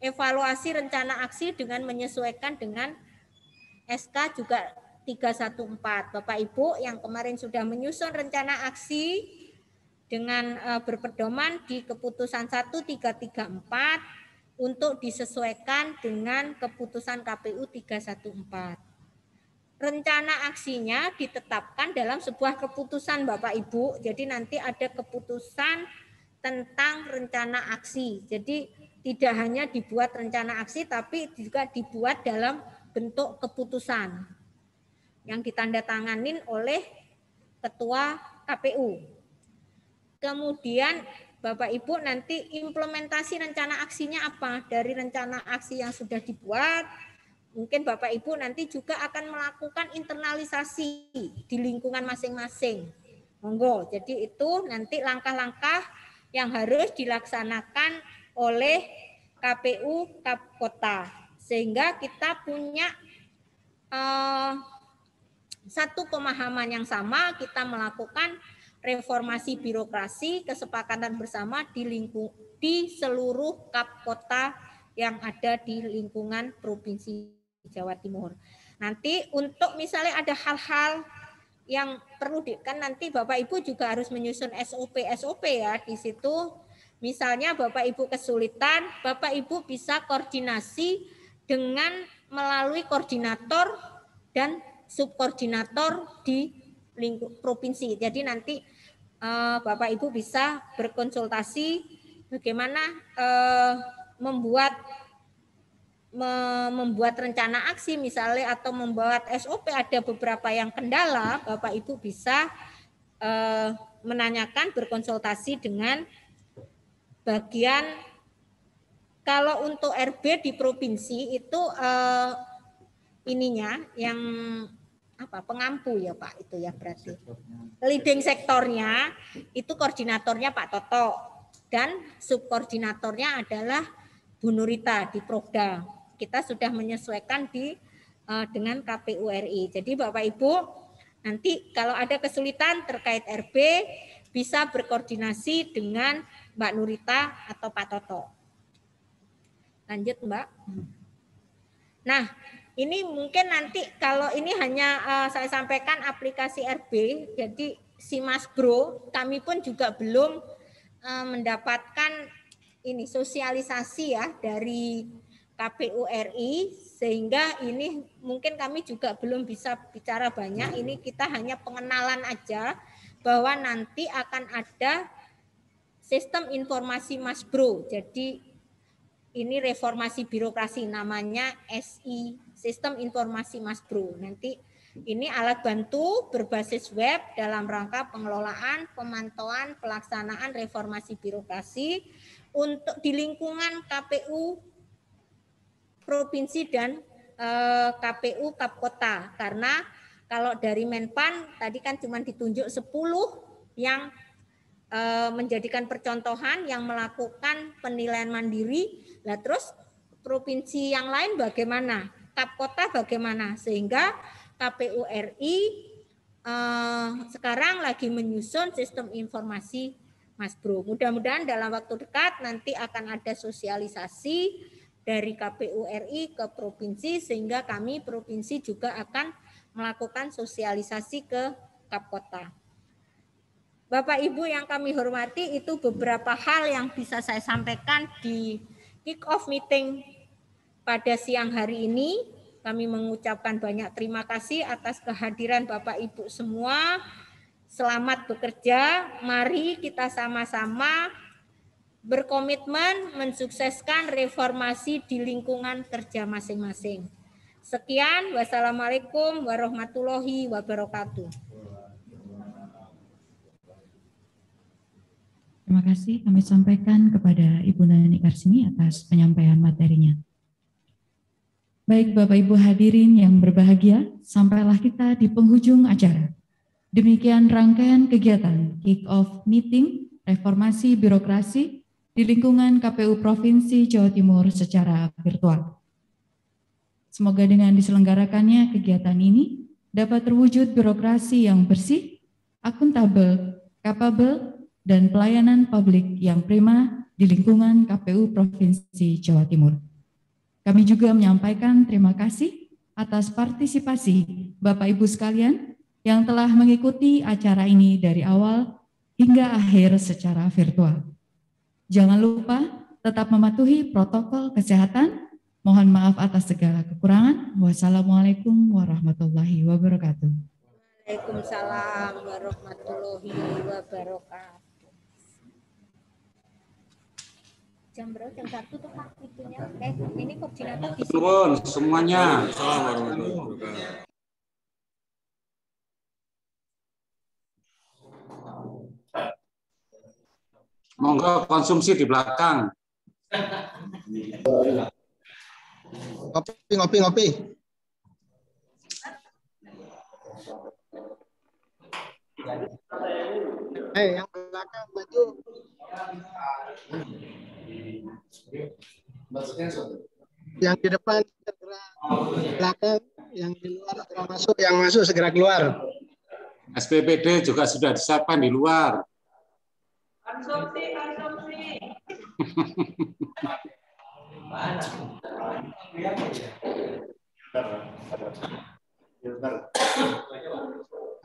evaluasi rencana aksi dengan menyesuaikan dengan SK juga 314. Bapak Ibu yang kemarin sudah menyusun rencana aksi dengan berpedoman di keputusan 1334 untuk disesuaikan dengan keputusan KPU 314. Rencana aksinya ditetapkan dalam sebuah keputusan Bapak Ibu. Jadi nanti ada keputusan tentang rencana aksi. Jadi tidak hanya dibuat rencana aksi tapi juga dibuat dalam bentuk keputusan yang ditandatanganin oleh Ketua KPU. Kemudian Bapak Ibu nanti implementasi rencana aksinya apa? Dari rencana aksi yang sudah dibuat, mungkin Bapak Ibu nanti juga akan melakukan internalisasi di lingkungan masing-masing. Monggo, jadi itu nanti langkah-langkah yang harus dilaksanakan oleh KPU Kota. Sehingga kita punya satu pemahaman yang sama, kita melakukan reformasi birokrasi, kesepakatan bersama di seluruh Kota yang ada di lingkungan Provinsi Jawa Timur. Nanti untuk misalnya ada hal-hal yang perlu kan nanti Bapak Ibu juga harus menyusun SOP ya di situ. Misalnya Bapak Ibu kesulitan, Bapak Ibu bisa koordinasi dengan melalui koordinator dan subkoordinator di lingkup provinsi. Jadi nanti Bapak Ibu bisa berkonsultasi bagaimana membuat rencana aksi misalnya, atau membuat SOP. Ada beberapa yang kendala, Bapak Ibu bisa menanyakan, berkonsultasi dengan bagian. Kalau untuk RB di provinsi itu ininya yang apa, pengampu ya Pak, itu ya berarti. Leading sektornya itu koordinatornya Pak Toto dan subkoordinatornya adalah Bu Nurita di Prokda. Kita sudah menyesuaikan dengan KPU RI. Jadi Bapak Ibu nanti kalau ada kesulitan terkait RB bisa berkoordinasi dengan Mbak Nurita atau Pak Toto. Lanjut Mbak. Nah, ini mungkin nanti kalau ini hanya saya sampaikan aplikasi RB, jadi si Mas Bro, kami pun juga belum mendapatkan ini sosialisasi ya dari KPU RI, sehingga ini mungkin kami juga belum bisa bicara banyak. Ini kita hanya pengenalan aja bahwa nanti akan ada sistem informasi Mas Bro. Jadi ini reformasi birokrasi, namanya SI, Sistem Informasi Mas Bro. Nanti ini alat bantu berbasis web dalam rangka pengelolaan, pemantauan, pelaksanaan reformasi birokrasi untuk di lingkungan KPU provinsi dan KPU Kap Kota. Karena kalau dari Menpan tadi kan cuma ditunjuk 10 yang menjadikan percontohan, yang melakukan penilaian mandiri. Nah, terus provinsi yang lain bagaimana? Kap Kota bagaimana? Sehingga KPU RI sekarang lagi menyusun sistem informasi Mas Bro. Mudah-mudahan dalam waktu dekat nanti akan ada sosialisasi dari KPU RI ke provinsi, sehingga kami provinsi juga akan melakukan sosialisasi ke Kap Kota. Bapak Ibu yang kami hormati, itu beberapa hal yang bisa saya sampaikan di kick-off meeting pada siang hari ini. Kami mengucapkan banyak terima kasih atas kehadiran Bapak Ibu semua. Selamat bekerja. Mari kita sama-sama berkomitmen mensukseskan reformasi di lingkungan kerja masing-masing. Sekian, wassalamualaikum warahmatullahi wabarakatuh. Terima kasih kami sampaikan kepada Ibu Nani Karsini atas penyampaian materinya. Baik Bapak Ibu hadirin yang berbahagia, sampailah kita di penghujung acara. Demikian rangkaian kegiatan kick-off meeting reformasi birokrasi di lingkungan KPU Provinsi Jawa Timur secara virtual. Semoga dengan diselenggarakannya kegiatan ini dapat terwujud birokrasi yang bersih, akuntabel, kapabel, dan pelayanan publik yang prima di lingkungan KPU Provinsi Jawa Timur. Kami juga menyampaikan terima kasih atas partisipasi Bapak Ibu sekalian yang telah mengikuti acara ini dari awal hingga akhir secara virtual. Jangan lupa tetap mematuhi protokol kesehatan. Mohon maaf atas segala kekurangan. Wassalamualaikum warahmatullahi wabarakatuh. Waalaikumsalam warahmatullahi wabarakatuh. Jam berapa? Jam 1 tuh Pak itunya. Ini koordinator di sini. Semuanya. Assalamualaikum warahmatullahi wabarakatuh. Monggo konsumsi di belakang. Ngopi. Yang belakang maju. Yang di depan segera belakang, yang di luar segera masuk, yang masuk segera keluar. SPPD juga sudah disiapkan di luar. Konsumsi.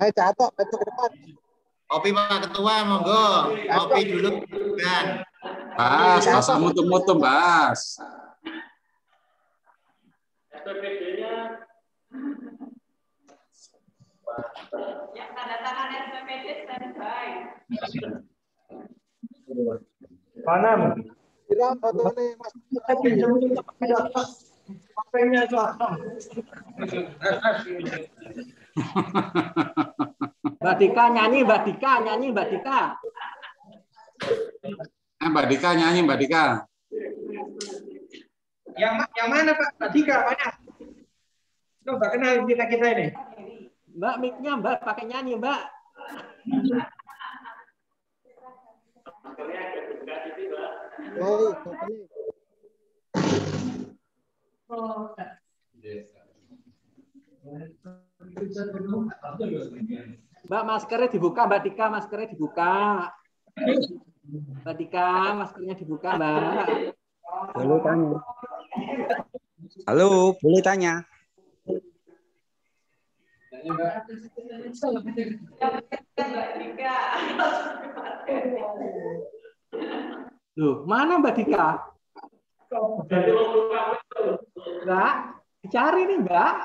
Ayo catok, bentuk ke depan. Kopi Pak Ketua, monggo. Kopi dulu kan. Mas, masa mutu-mutu, Mas. SPPD-nya. Yang tanda tangan SPPD standby. Mana? Kira fotonya Mas. HP-nya Mbak Dika nyanyi, Mbak Dika nyanyi, Mbak Dika. Mbak Dika nyanyi, Mbak Dika. Yang mana Pak? Mbak Dika mana? Coba kenal kita ini. Mbak mic-nya Mbak pakai nyanyi, Mbak. Mbak maskernya dibuka, Mbak Dika maskernya dibuka. Mbak Dika maskernya dibuka, Mbak. Boleh tanya. Halo, boleh tanya. Loh, mana Mbak Dika? Mbak, dicari nih, Mbak.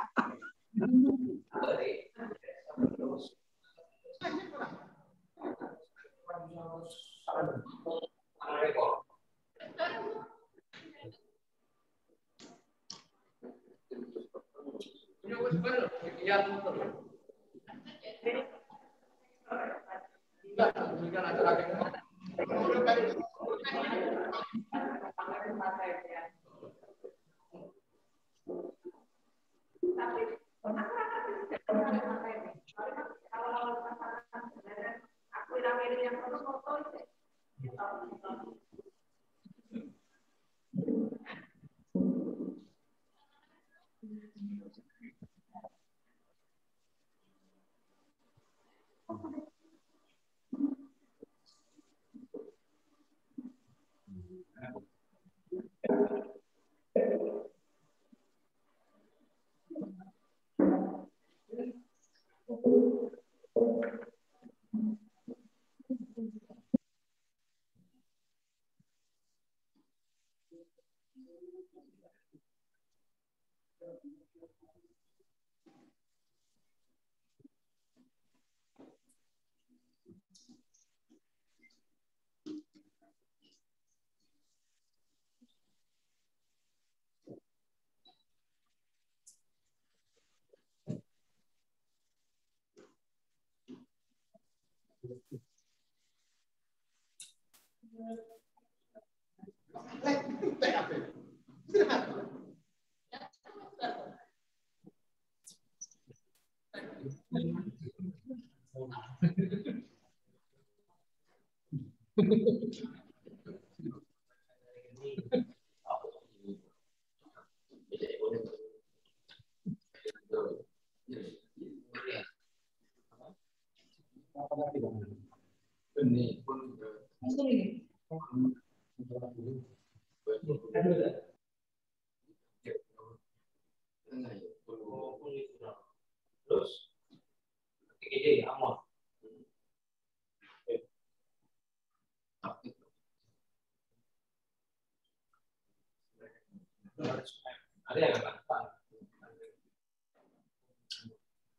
Ada yang apa?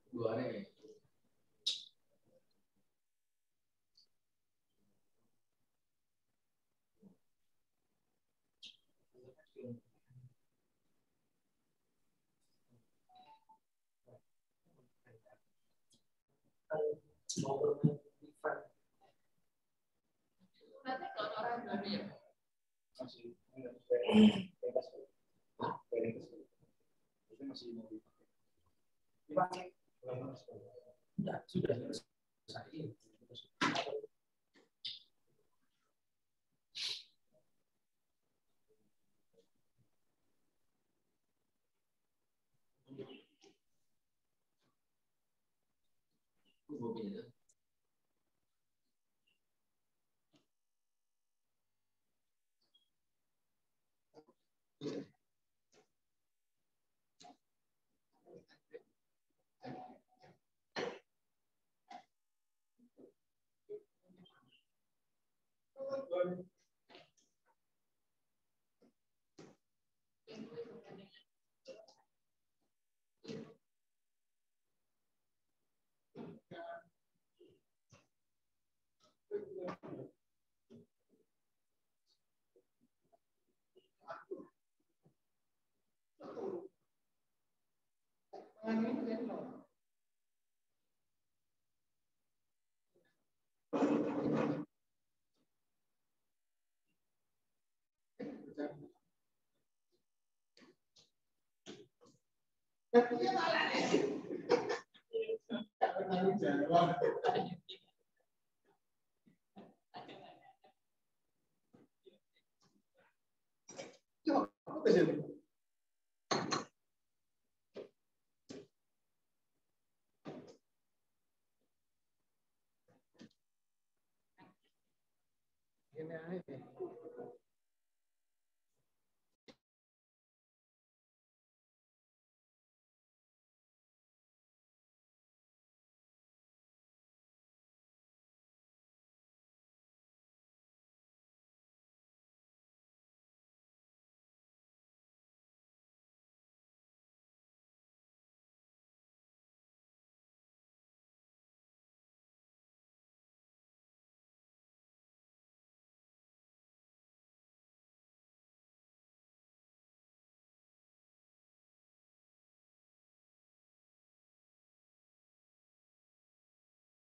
Dua nih. Sudah selesai. Ini aja.